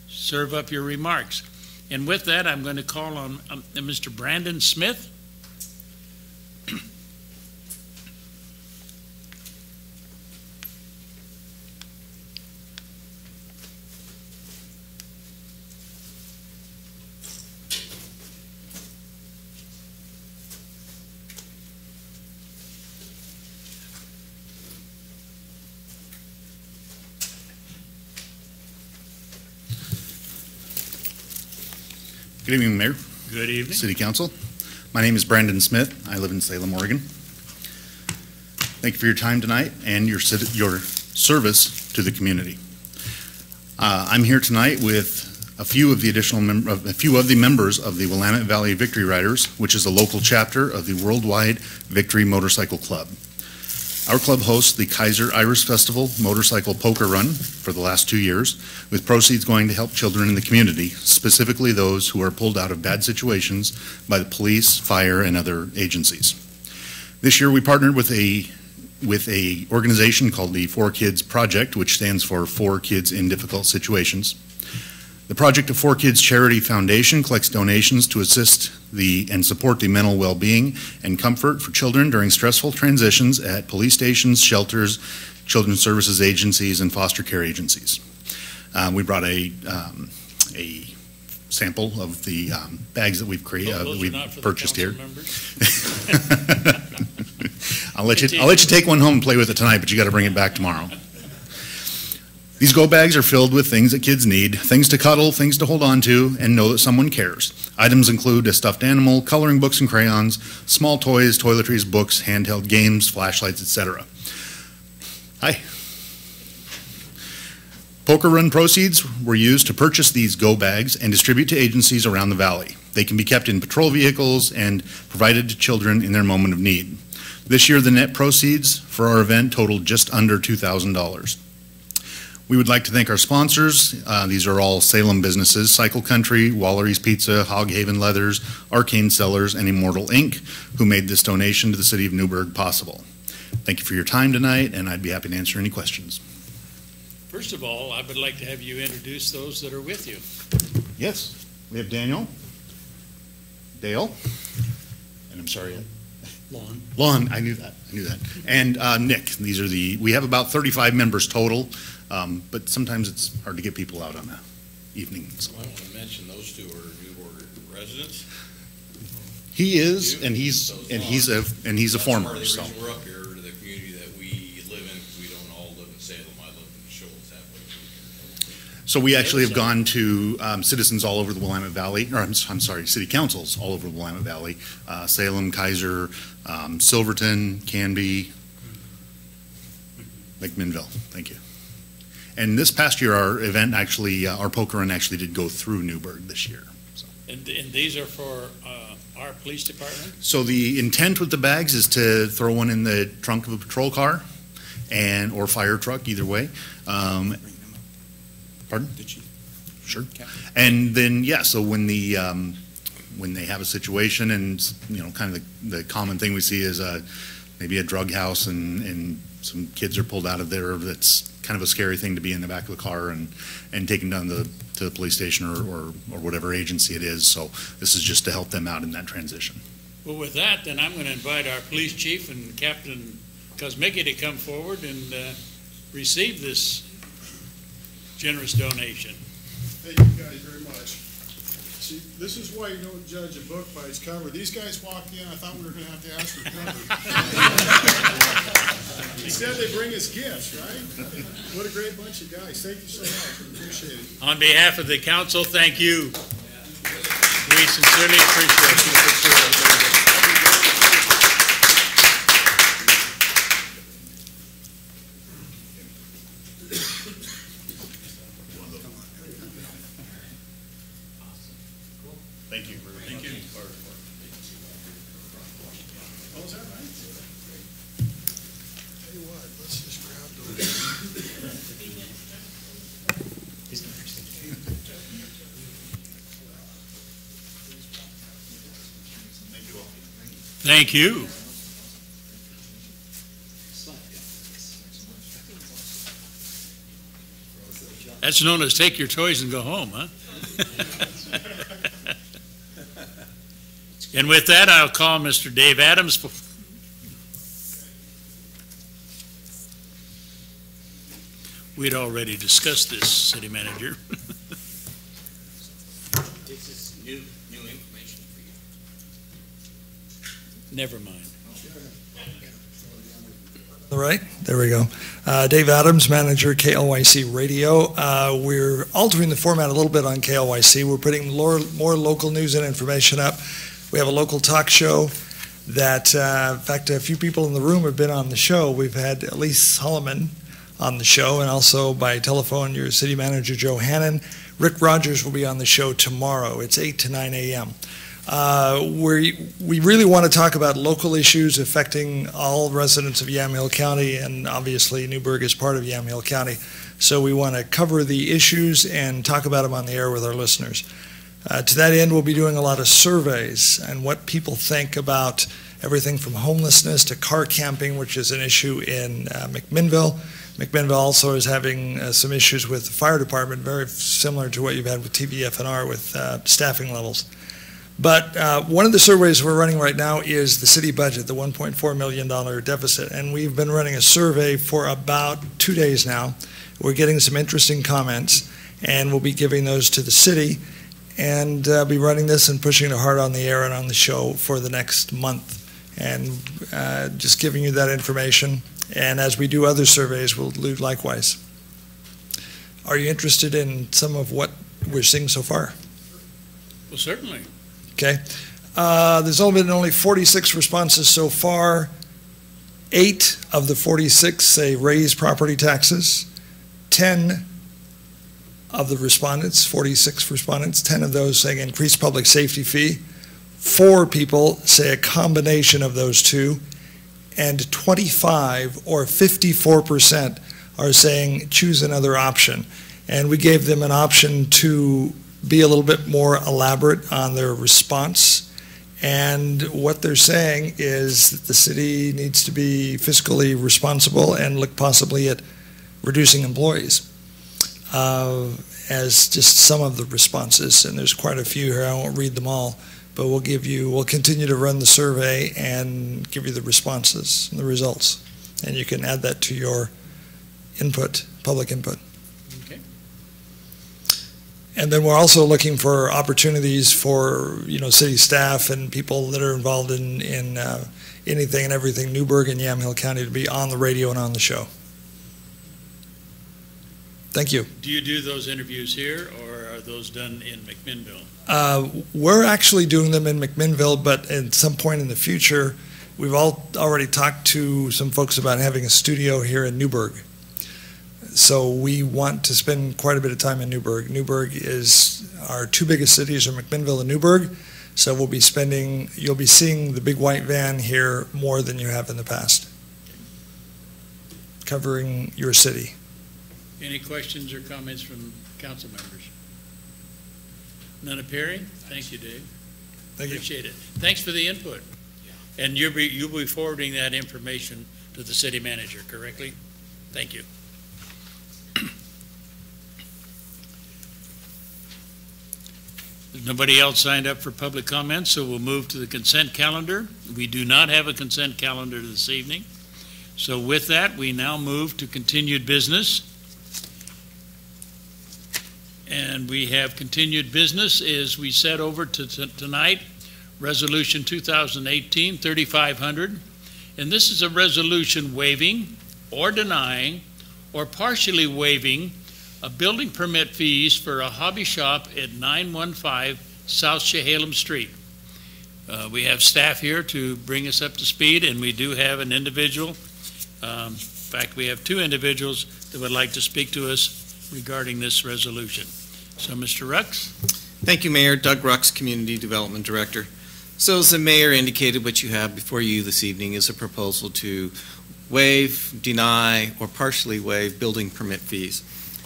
serve up your remarks. And with that, I'm going to call on Mr. Brandon Smith. Good evening, Mayor. Good evening. City Council. My name is Brandon Smith. I live in Salem, Oregon. Thank you for your time tonight and your service to the community. I'm here tonight with a few of the members of the Willamette Valley Victory Riders, which is a local chapter of the Worldwide Victory Motorcycle Club. Our club hosts the Kaiser Irish Festival Motorcycle Poker Run for the last 2 years, with proceeds going to help children in the community, specifically those who are pulled out of bad situations by the police, fire, and other agencies. This year we partnered with a organization called the 4Kids Project, which stands for 4 Kids in Difficult Situations. The Project of 4 Kids Charity Foundation collects donations to assist and support the mental well-being and comfort for children during stressful transitions at police stations, shelters, children's services agencies, and foster care agencies. We brought a sample of the bags that we've purchased here. I'll let you take one home and play with it tonight, but you got to bring it back tomorrow. These go bags are filled with things that kids need, things to cuddle, things to hold on to, and know that someone cares. Items include a stuffed animal, coloring books and crayons, small toys, toiletries, books, handheld games, flashlights, etc. Hi. Poker Run proceeds were used to purchase these go bags and distribute to agencies around the valley. They can be kept in patrol vehicles and provided to children in their moment of need. This year, the net proceeds for our event totaled just under $2,000. We would like to thank our sponsors. These are all Salem businesses: Cycle Country, Wallery's Pizza, Hog Haven Leathers, Arcane Cellars, and Immortal Inc., who made this donation to the city of Newberg possible. Thank you for your time tonight, and I'd be happy to answer any questions. First of all, I would like to have you introduce those that are with you. Yes, we have Daniel, Dale, and I'm sorry, Lon, I knew that. And Nick. These are we have about 35 members total, but sometimes it's hard to get people out on the evening. So. I want to mention those two are Newberg residents. He is, and he's a former. Part of the So. reason we're up here, to the community that we live in, because we don't all live in Salem. I live in Shoals halfway. So we actually have gone to citizens all over the Willamette Valley, or I'm sorry, city councils all over the Willamette Valley, Salem, Kaiser, Silverton, Canby, McMinnville. Thank you. And this past year, our event actually, our poker run actually did go through Newberg this year. So. And these are for our police department? So the intent with the bags is to throw one in the trunk of a patrol car or fire truck, either way. Pardon? Did you? Sure. And then, yeah, so when they have a situation, and kind of the common thing we see is maybe a drug house and some kids are pulled out of there, that's kind of a scary thing to be in the back of the car and taken down to the police station or whatever agency it is. So this is just to help them out in that transition. Well, with that, then I'm going to invite our police chief and Captain Kosmicki to come forward and receive this generous donation. Thank you guys very much. See, this is why you don't judge a book by its cover. These guys walked in, I thought we were going to have to ask for cover. Instead, they bring us gifts, right? What a great bunch of guys. Thank you so much. We appreciate it. On behalf of the council, thank you. We sincerely appreciate you for serving. Thank you. Thank you. Oh, is that right? Tell you what, let's just grab those. Thank you. That's known as take your toys and go home, huh? And with that, I'll call Mr. Dave Adams. We'd already discussed this, City Manager. This is new information for you. Never mind. All right, there we go. Dave Adams, manager, KLYC Radio. We're altering the format a little bit on KLYC. We're putting more local news and information up. We have a local talk show that, in fact, a few people in the room have been on the show. We've had Elise Solomon on the show, and also by telephone, your city manager, Joe Hannon. Rick Rogers will be on the show tomorrow. It's 8 to 9 a.m. We really want to talk about local issues affecting all residents of Yamhill County, and obviously Newberg is part of Yamhill County. So we want to cover the issues and talk about them on the air with our listeners. To that end, we'll be doing a lot of surveys and what people think about everything from homelessness to car camping, which is an issue in McMinnville. McMinnville also is having some issues with the fire department, very similar to what you've had with TVFNR with staffing levels. But one of the surveys we're running right now is the city budget, the $1.4 million deficit. And we've been running a survey for about 2 days now. We're getting some interesting comments, and we'll be giving those to the city and be running this and pushing it hard on the air and on the show for the next month. and just giving you that information. And as we do other surveys, we'll do likewise. Are you interested in some of what we're seeing so far? Well, certainly. Okay. There's only been 46 responses so far. 8 of the 46 say raise property taxes. 10 of the respondents, 46 respondents, 10 of those saying increase public safety fee. 4 people say a combination of those two. And 25 or 54% are saying choose another option. And we gave them an option to be a little bit more elaborate on their response. And what they're saying is that the city needs to be fiscally responsible and look possibly at reducing employees as just some of the responses. And there's quite a few here. I won't read them all, but we'll continue to run the survey and give you the responses and the results. And you can add that to your input, public input. Okay. And then we're also looking for opportunities for, city staff and people that are involved in anything and everything Newberg and Yamhill County to be on the radio and on the show. Thank you. Do you do those interviews here, or are those done in McMinnville? We're actually doing them in McMinnville, but at some point in the future, we've already talked to some folks about having a studio here in Newberg. So we want to spend quite a bit of time in Newberg. Newberg is our 2 biggest cities are McMinnville and Newberg. So you'll be seeing the big white van here more than you have in the past, covering your city. Any questions or comments from council members? None appearing? Thank you, Dave. Thank you. Appreciate it. Thanks for the input. And you'll be forwarding that information to the city manager, correctly? Thank you. There's nobody else signed up for public comments, so we'll move to the consent calendar. We do not have a consent calendar this evening. So with that, we now move to continued business. And we have continued business as we set over to tonight, Resolution 2018-3500. And this is a resolution waiving or denying or partially waiving a building permit fees for a hobby shop at 915 South Chehalem Street. We have staff here to bring us up to speed, and we do have an individual. In fact, we have 2 individuals that would like to speak to us regarding this resolution. So, Mr. Rux? Thank you, Mayor. Doug Rux, Community Development Director. So as the Mayor indicated, what you have before you this evening is a proposal to waive, deny, or partially waive building permit fees.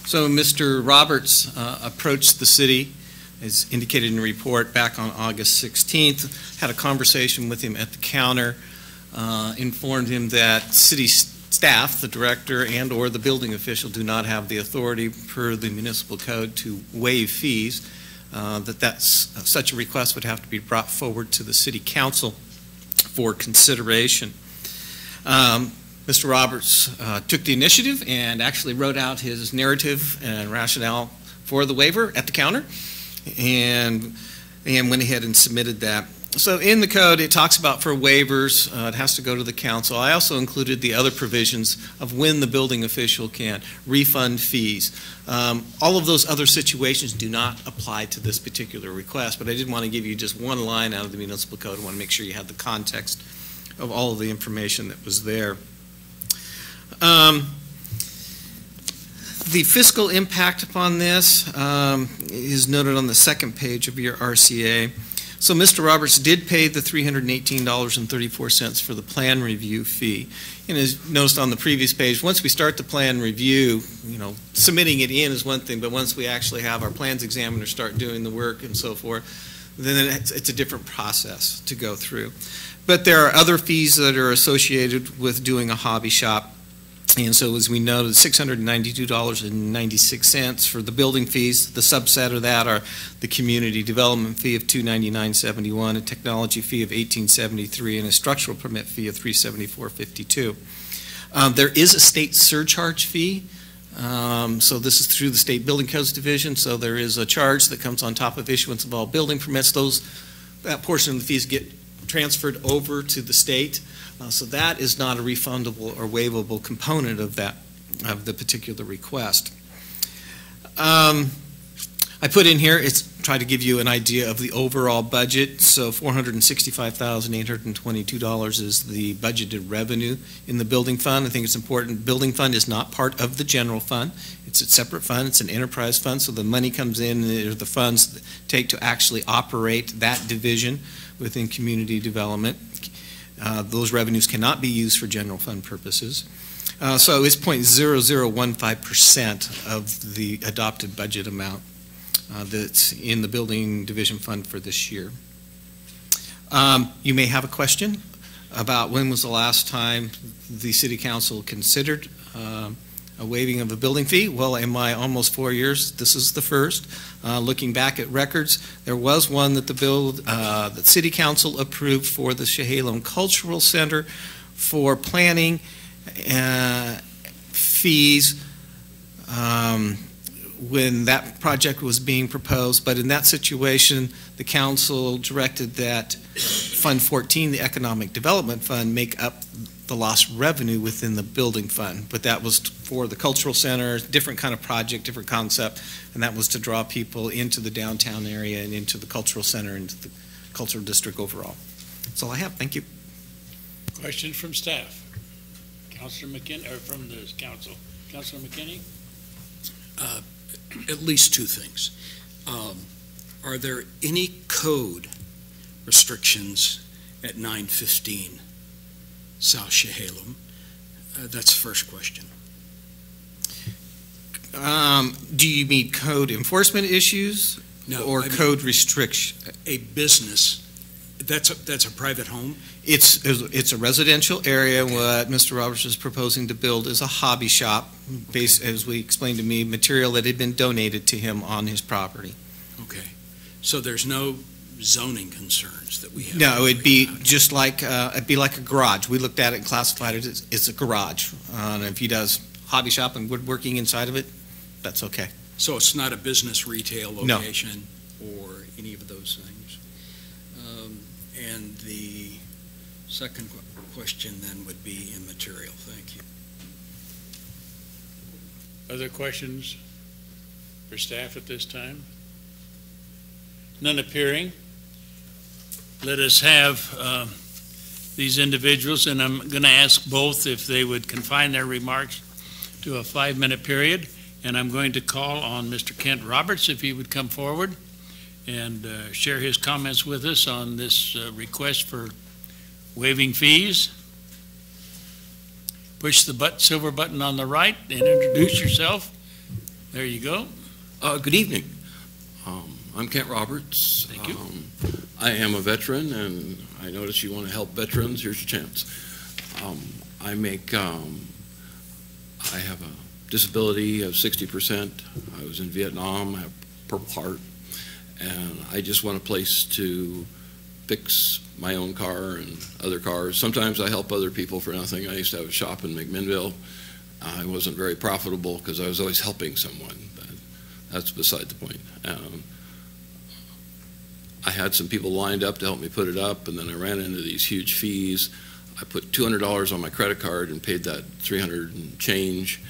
So Mr. Roberts approached the city, as indicated in the report, back on August 16th, had a conversation with him at the counter, informed him that city staff, the director and or the building official, do not have the authority per the municipal code to waive fees, such a request would have to be brought forward to the city council for consideration. Mr. Roberts took the initiative and actually wrote out his narrative and rationale for the waiver at the counter and went ahead and submitted that. So in the code, it talks about for waivers, it has to go to the council. I also included the other provisions of when the building official can refund fees. All of those other situations do not apply to this particular request, but I did want to give you just one line out of the municipal code. I want to make sure you had the context of all of the information that was there. The fiscal impact upon this is noted on the second page of your RCA. So Mr. Roberts did pay the $318.34 for the plan review fee. And as noticed on the previous page, once we start the plan review, submitting it in is one thing, but once we actually have our plans examiner start doing the work and so forth, then it's a different process to go through. But there are other fees that are associated with doing a hobby shop. And so as we noted, $692.96 for the building fees. The subset of that are the community development fee of $299.71, a technology fee of $18.73, and a structural permit fee of $374.52. There is a state surcharge fee. So this is through the State Building Codes Division. So there is a charge that comes on top of issuance of all building permits. That portion of the fees get transferred over to the state. So that is not a refundable or waivable component of the particular request. I put in here, it's try to give you an idea of the overall budget. So $465,822 is the budgeted revenue in the building fund. I think it's important. Building fund is not part of the general fund. It's a separate fund. It's an enterprise fund. So the money comes in, and the funds that take to actually operate that division within community development. Those revenues cannot be used for general fund purposes. So it's 0.0015% of the adopted budget amount that's in the building division fund for this year. You may have a question about when was the last time the City Council considered a waiving of a building fee. Well, in my almost 4 years, this is the first. Looking back at records, there was one that the City Council approved for the Chehalem Cultural Center for planning fees when that project was being proposed. But in that situation, the council directed that Fund 14, the Economic Development Fund, make up the lost revenue within the building fund. But that was for the cultural center, different kind of project, different concept, and that was to draw people into the downtown area and into the cultural center and the cultural district overall. That's all I have. Thank you. Questions from staff? Councilor McKinney, or from the council? Councilor McKinney? At least two things. Are there any code restrictions at 915 South Chehalem? That's the first question. Do you mean code enforcement issues? No, or code restriction? A business. That's a private home? It's a residential area. What Mr. Roberts is proposing to build is a hobby shop, based, as we explained to me, material that had been donated to him on his property. Okay. So there's no zoning concerns that we have? No, it'd be just like, it'd be like a garage. We looked at it and classified it as it's a garage. And if he does hobby shop and woodworking inside of it, that's okay. So it's not a business retail location? No. Or any of those things? And the second question then would be immaterial. Thank you. Other questions for staff at this time? None appearing. Let us have these individuals, and I'm going to ask both if they would confine their remarks to a 5-minute period, and I'm going to call on Mr. Kent Roberts if he would come forward and share his comments with us on this request for waiving fees. Push the silver button on the right and introduce yourself. There you go. Good evening. I'm Kent Roberts. Thank you. I am a veteran, and I notice you want to help veterans. Here's your chance. I have a disability of 60%. I was in Vietnam. I have Purple Heart. And I just want a place to fix my own car and other cars. Sometimes I help other people for nothing. I used to have a shop in McMinnville. I wasn't very profitable because I was always helping someone, but that's beside the point. I had some people lined up to help me put it up, and then I ran into these huge fees. I put $200 on my credit card and paid that $300 and change.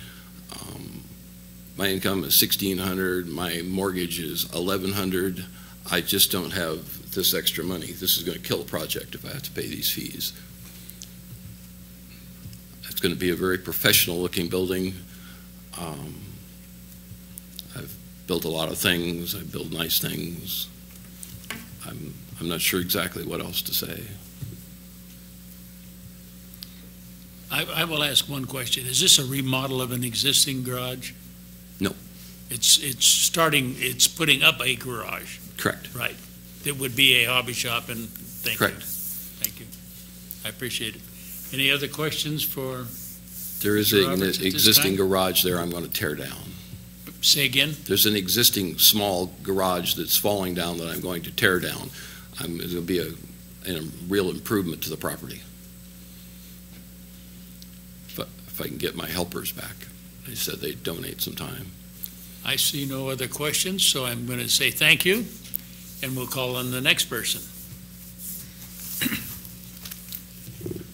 My income is $1,600. My mortgage is $1,100. I just don't have this extra money. This is going to kill a project if I have to pay these fees. It's going to be a very professional-looking building. I've built a lot of things. I build nice things. I'm not sure exactly what else to say. I will ask one question. Is this a remodel of an existing garage? No. It's putting up a garage. Correct. Right. It would be a hobby shop, and thank Correct. you. Thank you. I appreciate it. Any other questions for There is Mr. an Roberts at this existing time? garage there I'm going to tear down. Say again? There's an existing small garage that's falling down that I'm going to tear down. It'll be a real improvement to the property. If I can get my helpers back. They said they'd donate some time. I see no other questions, so I'm going to say thank you, and we'll call on the next person.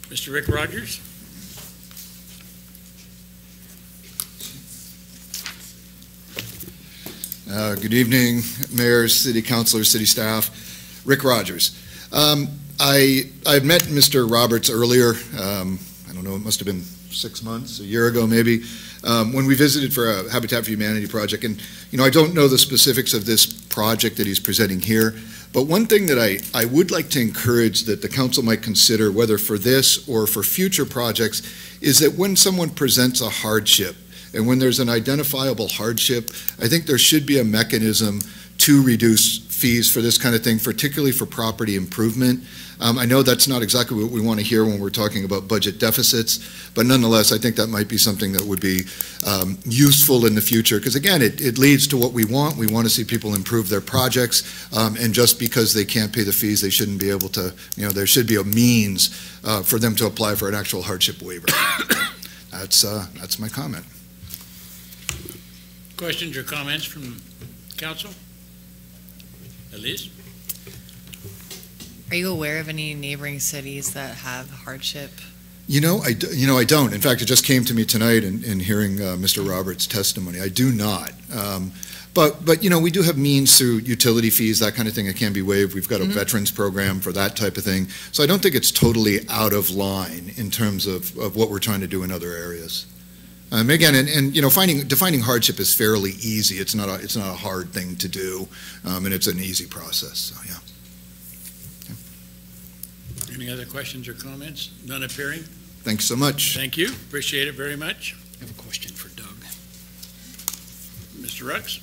Mr. Rick Rogers? Good evening, mayors, city councilors, city staff. Rick Rogers. I met Mr. Roberts earlier. I don't know, it must have been 6 months, a year ago maybe, when we visited for a Habitat for Humanity project. And, you know, I don't know the specifics of this project that he's presenting here, but one thing that I would like to encourage that the council might consider, whether for this or for future projects, is that when someone presents a hardship, and when there's an identifiable hardship, I think there should be a mechanism to reduce fees for this kind of thing, particularly for property improvement. I know that's not exactly what we want to hear when we're talking about budget deficits, but nonetheless, I think that might be something that would be useful in the future, because again, it leads to what we want. We want to see people improve their projects, and just because they can't pay the fees, they shouldn't be able to, you know, there should be a means for them to apply for an actual hardship waiver. That's my comment. Questions or comments from council? Elise? Are you aware of any neighboring cities that have hardship? You know, I don't. In fact, it just came to me tonight in hearing Mr. Roberts' testimony. I do not. But you know, we do have means through utility fees, that kind of thing, that can be waived. We've got a veterans program for that type of thing. So I don't think it's totally out of line in terms of what we're trying to do in other areas. Again, and you know, defining hardship is fairly easy. It's not a hard thing to do, and it's an easy process. So yeah. Okay. Any other questions or comments? None appearing. Thanks so much. Thank you. Appreciate it very much. I have a question for Doug. Mr. Rux?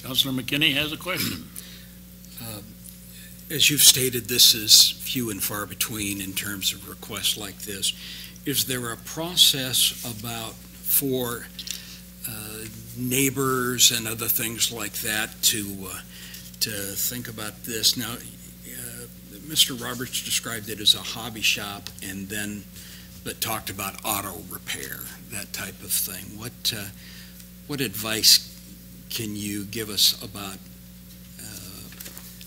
Councilor McKinney has a question. As you've stated, this is few and far between in terms of requests like this. Is there a process for neighbors and other things like that to think about this? Now, Mr. Roberts described it as a hobby shop, but talked about auto repair, that type of thing. What advice can you give us about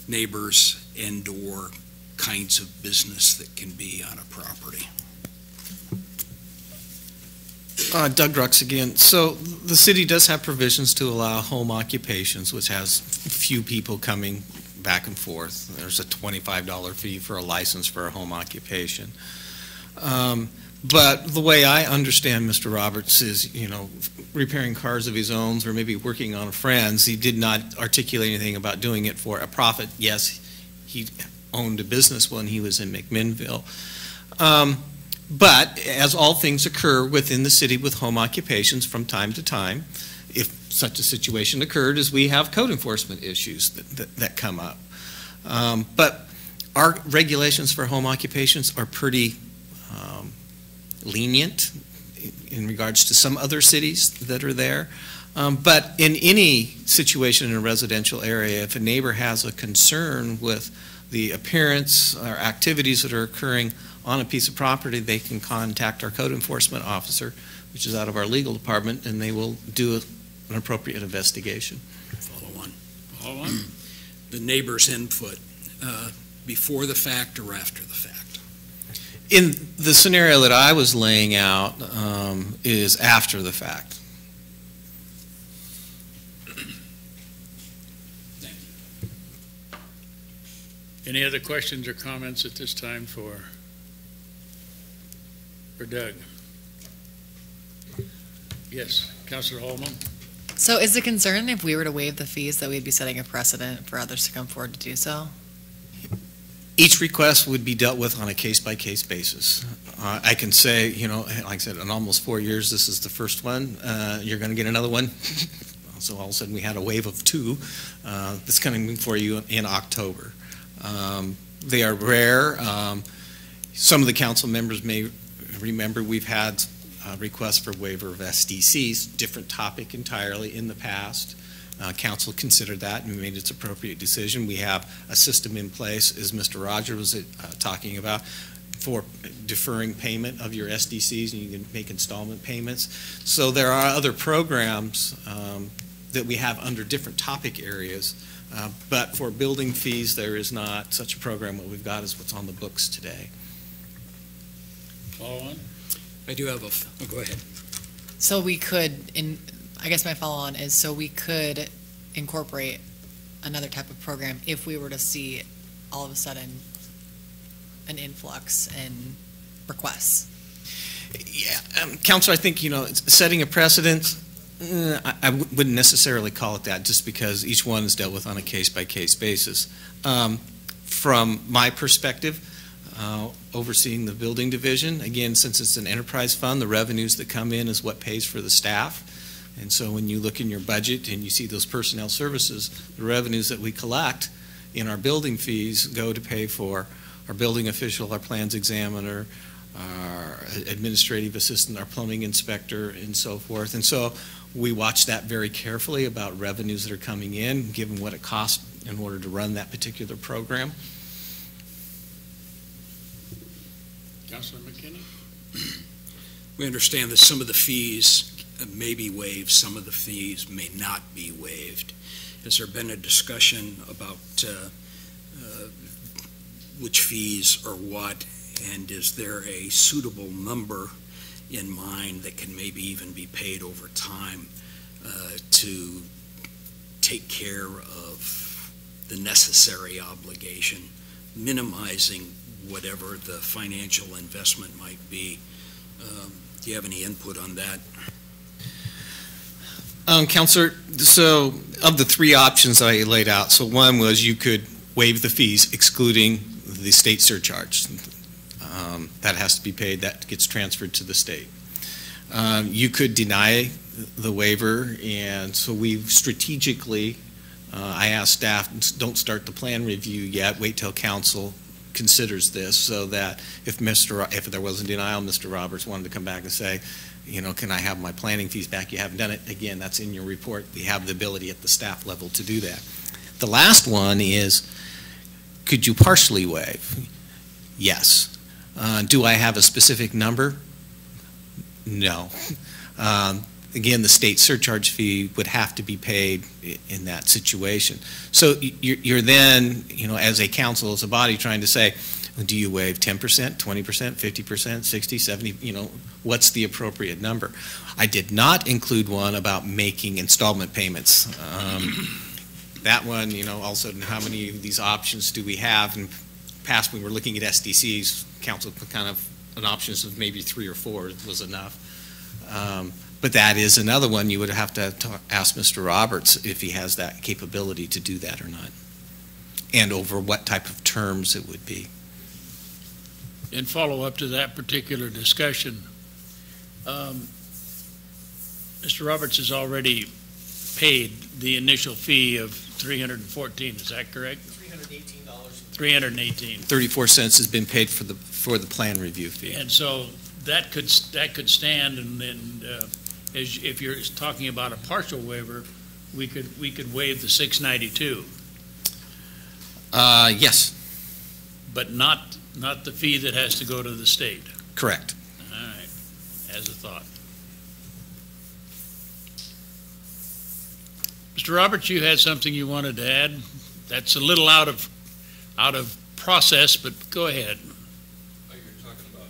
neighbors and/or kinds of business that can be on a property? Doug Rux again. So the city does have provisions to allow home occupations, which has few people coming back and forth. There's a $25 fee for a license for a home occupation. But the way I understand Mr. Roberts is, you know, repairing cars of his own or maybe working on a friend's. He did not articulate anything about doing it for a profit. Yes, he owned a business when he was in McMinnville. But as all things occur within the city with home occupations from time to time, if such a situation occurred, as we have code enforcement issues that come up. But our regulations for home occupations are pretty lenient in regards to some other cities that are there. But in any situation in a residential area, if a neighbor has a concern with the appearance or activities that are occurring on a piece of property, they can contact our code enforcement officer, which is out of our legal department, and they will do an appropriate investigation. Follow on. The neighbor's input, before the fact or after the fact? In the scenario that I was laying out is after the fact. Any other questions or comments at this time for Doug? Yes, Councilor Holman. So is the concern if we were to waive the fees that we'd be setting a precedent for others to come forward to do so? Each request would be dealt with on a case-by-case basis. I can say, you know, like I said, in almost 4 years, this is the first one. You're going to get another one. So all of a sudden, we had a wave of 2 that's coming for you in October. They are rare. Some of the council members may remember we've had requests for waiver of SDCs, different topic entirely in the past. Council considered that and made its appropriate decision. We have a system in place, as Mr. Rogers was talking about, for deferring payment of your SDCs, and you can make installment payments. So there are other programs that we have under different topic areas, but for building fees, there is not such a program. What we've got is what's on the books today. Follow on? I do have go ahead. So we could, I guess my follow-on is, so we could incorporate another type of program if we were to see all of a sudden an influx in requests. Yeah, Counselor, I think, setting a precedent, I wouldn't necessarily call it that, just because each one is dealt with on a case-by-case basis. From my perspective, overseeing the building division, again, since it's an enterprise fund, the revenues that come in is what pays for the staff. And so when you look in your budget and you see those personnel services, the revenues that we collect in our building fees go to pay for our building official, our plans examiner, our administrative assistant, our plumbing inspector, and so forth. And so we watch that very carefully about revenues that are coming in, given what it costs in order to run that particular program. Councilor McKinney? We understand that some of the fees may be waived, some of the fees may not be waived. Has there been a discussion about which fees are what, and is there a suitable number in mind that can maybe even be paid over time to take care of the necessary obligation, minimizing whatever the financial investment might be? Do you have any input on that? Counselor, so of the three options that I laid out, so one was you could waive the fees excluding the state surcharge. That has to be paid, that gets transferred to the state. You could deny the waiver, and so we've strategically, I asked staff, don't start the plan review yet, wait till council considers this, so that if there was a denial, Mr. Roberts wanted to come back and say, can I have my planning fees back? You haven't done it. Again, that's in your report. We have the ability at the staff level to do that. The last one is, could you partially waive? Yes. Do I have a specific number? No. Again, the state surcharge fee would have to be paid in that situation. So you're then, as a council, as a body, trying to say, do you waive 10%, 20%, 50%, 60, 70, what's the appropriate number? I did not include one about making installment payments. That one, all of a sudden, how many of these options do we have? In the past, when we were looking at SDCs, council put kind of an options of maybe 3 or 4 was enough. But that is another one you would have to ask Mr. Roberts if he has that capability to do that or not, and over what type of terms it would be. In follow-up to that particular discussion, Mr. Roberts has already paid the initial fee of $314, is that correct? $318. $318. 34 cents has been paid for the plan review fee. And so that could stand, and then if you're talking about a partial waiver, we could waive the $692. Yes. But not the fee that has to go to the state. Correct. All right, as a thought. Mr. Roberts, you had something you wanted to add? That's a little out of process, but go ahead. Oh, you're talking about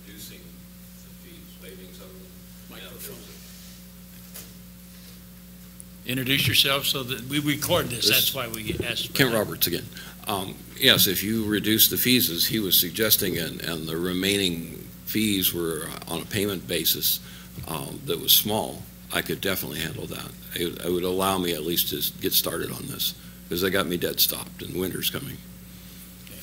reducing the fees, waiving some of them. Microphone. Introduce yourself so that we record this. That's why we asked. Kent Roberts again. Yes, if you reduce the fees as he was suggesting, and the remaining fees were on a payment basis that was small, I could definitely handle that. It would allow me at least to get started on this, because they got me dead stopped and winter's coming. Okay.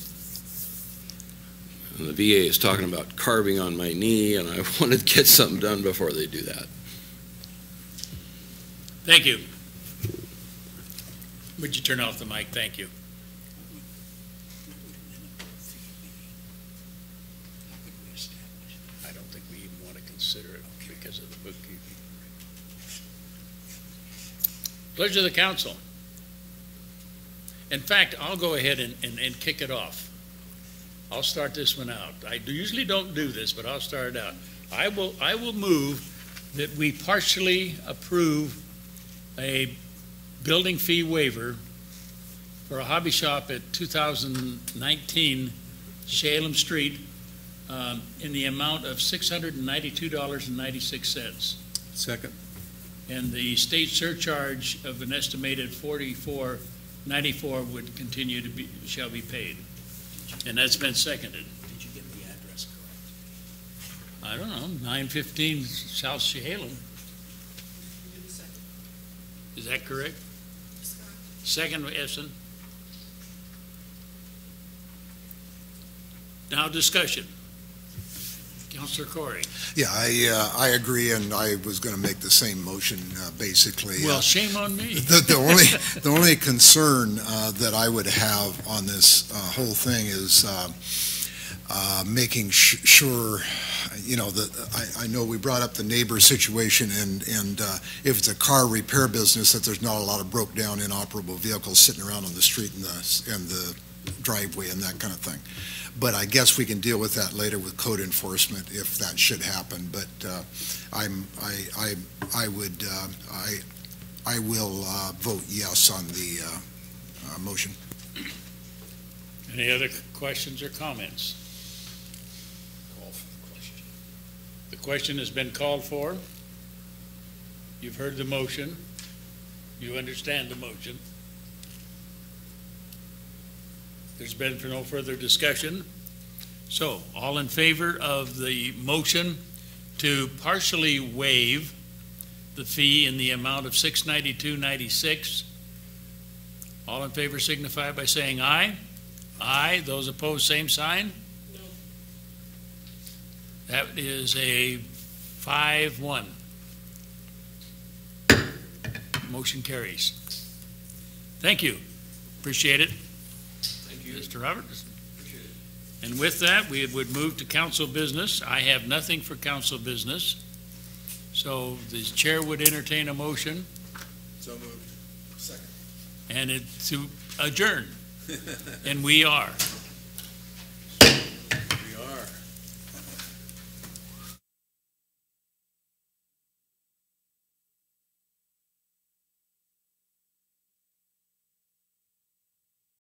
And the VA is talking about carving on my knee, and I want to get something done before they do that. Thank you. Would you turn off the mic? Thank you. I don't think we even want to consider it because of the bookkeeping. Pleasure of the council. In fact, I'll go ahead and kick it off. I'll start this one out. I usually don't do this, but I'll start it out. I will move that we partially approve a building fee waiver for a hobby shop at 2019 Shalem Street in the amount of $692.96. Second. And the state surcharge of an estimated $44.94 would continue to be, shall be paid. And that's been seconded. Did you get the address correct? I don't know, 915 South Chehalem. Is that correct? Second, Essen. Now discussion. Councilor Corey. Yeah, I agree, and I was going to make the same motion, basically. Well, shame on me. The only concern that I would have on this whole thing is making sure, that I know we brought up the neighbor situation, and if it's a car repair business, that there's not a lot of broke down, inoperable vehicles sitting around on the street and the driveway and that kind of thing. But I guess we can deal with that later with code enforcement if that should happen. But I will vote yes on the motion. Any other questions or comments? Call for the question. The question has been called for. You've heard the motion. You understand the motion. There's been no further discussion. So, all in favor of the motion to partially waive the fee in the amount of $692.96, all in favor signify by saying aye. Aye. Those opposed, same sign. No. That is a 5-1. Motion carries. Thank you. Appreciate it. Mr. Roberts. And with that, we would move to council business. I have nothing for council business. So the chair would entertain a motion. So moved. Second. And to adjourn. And we are.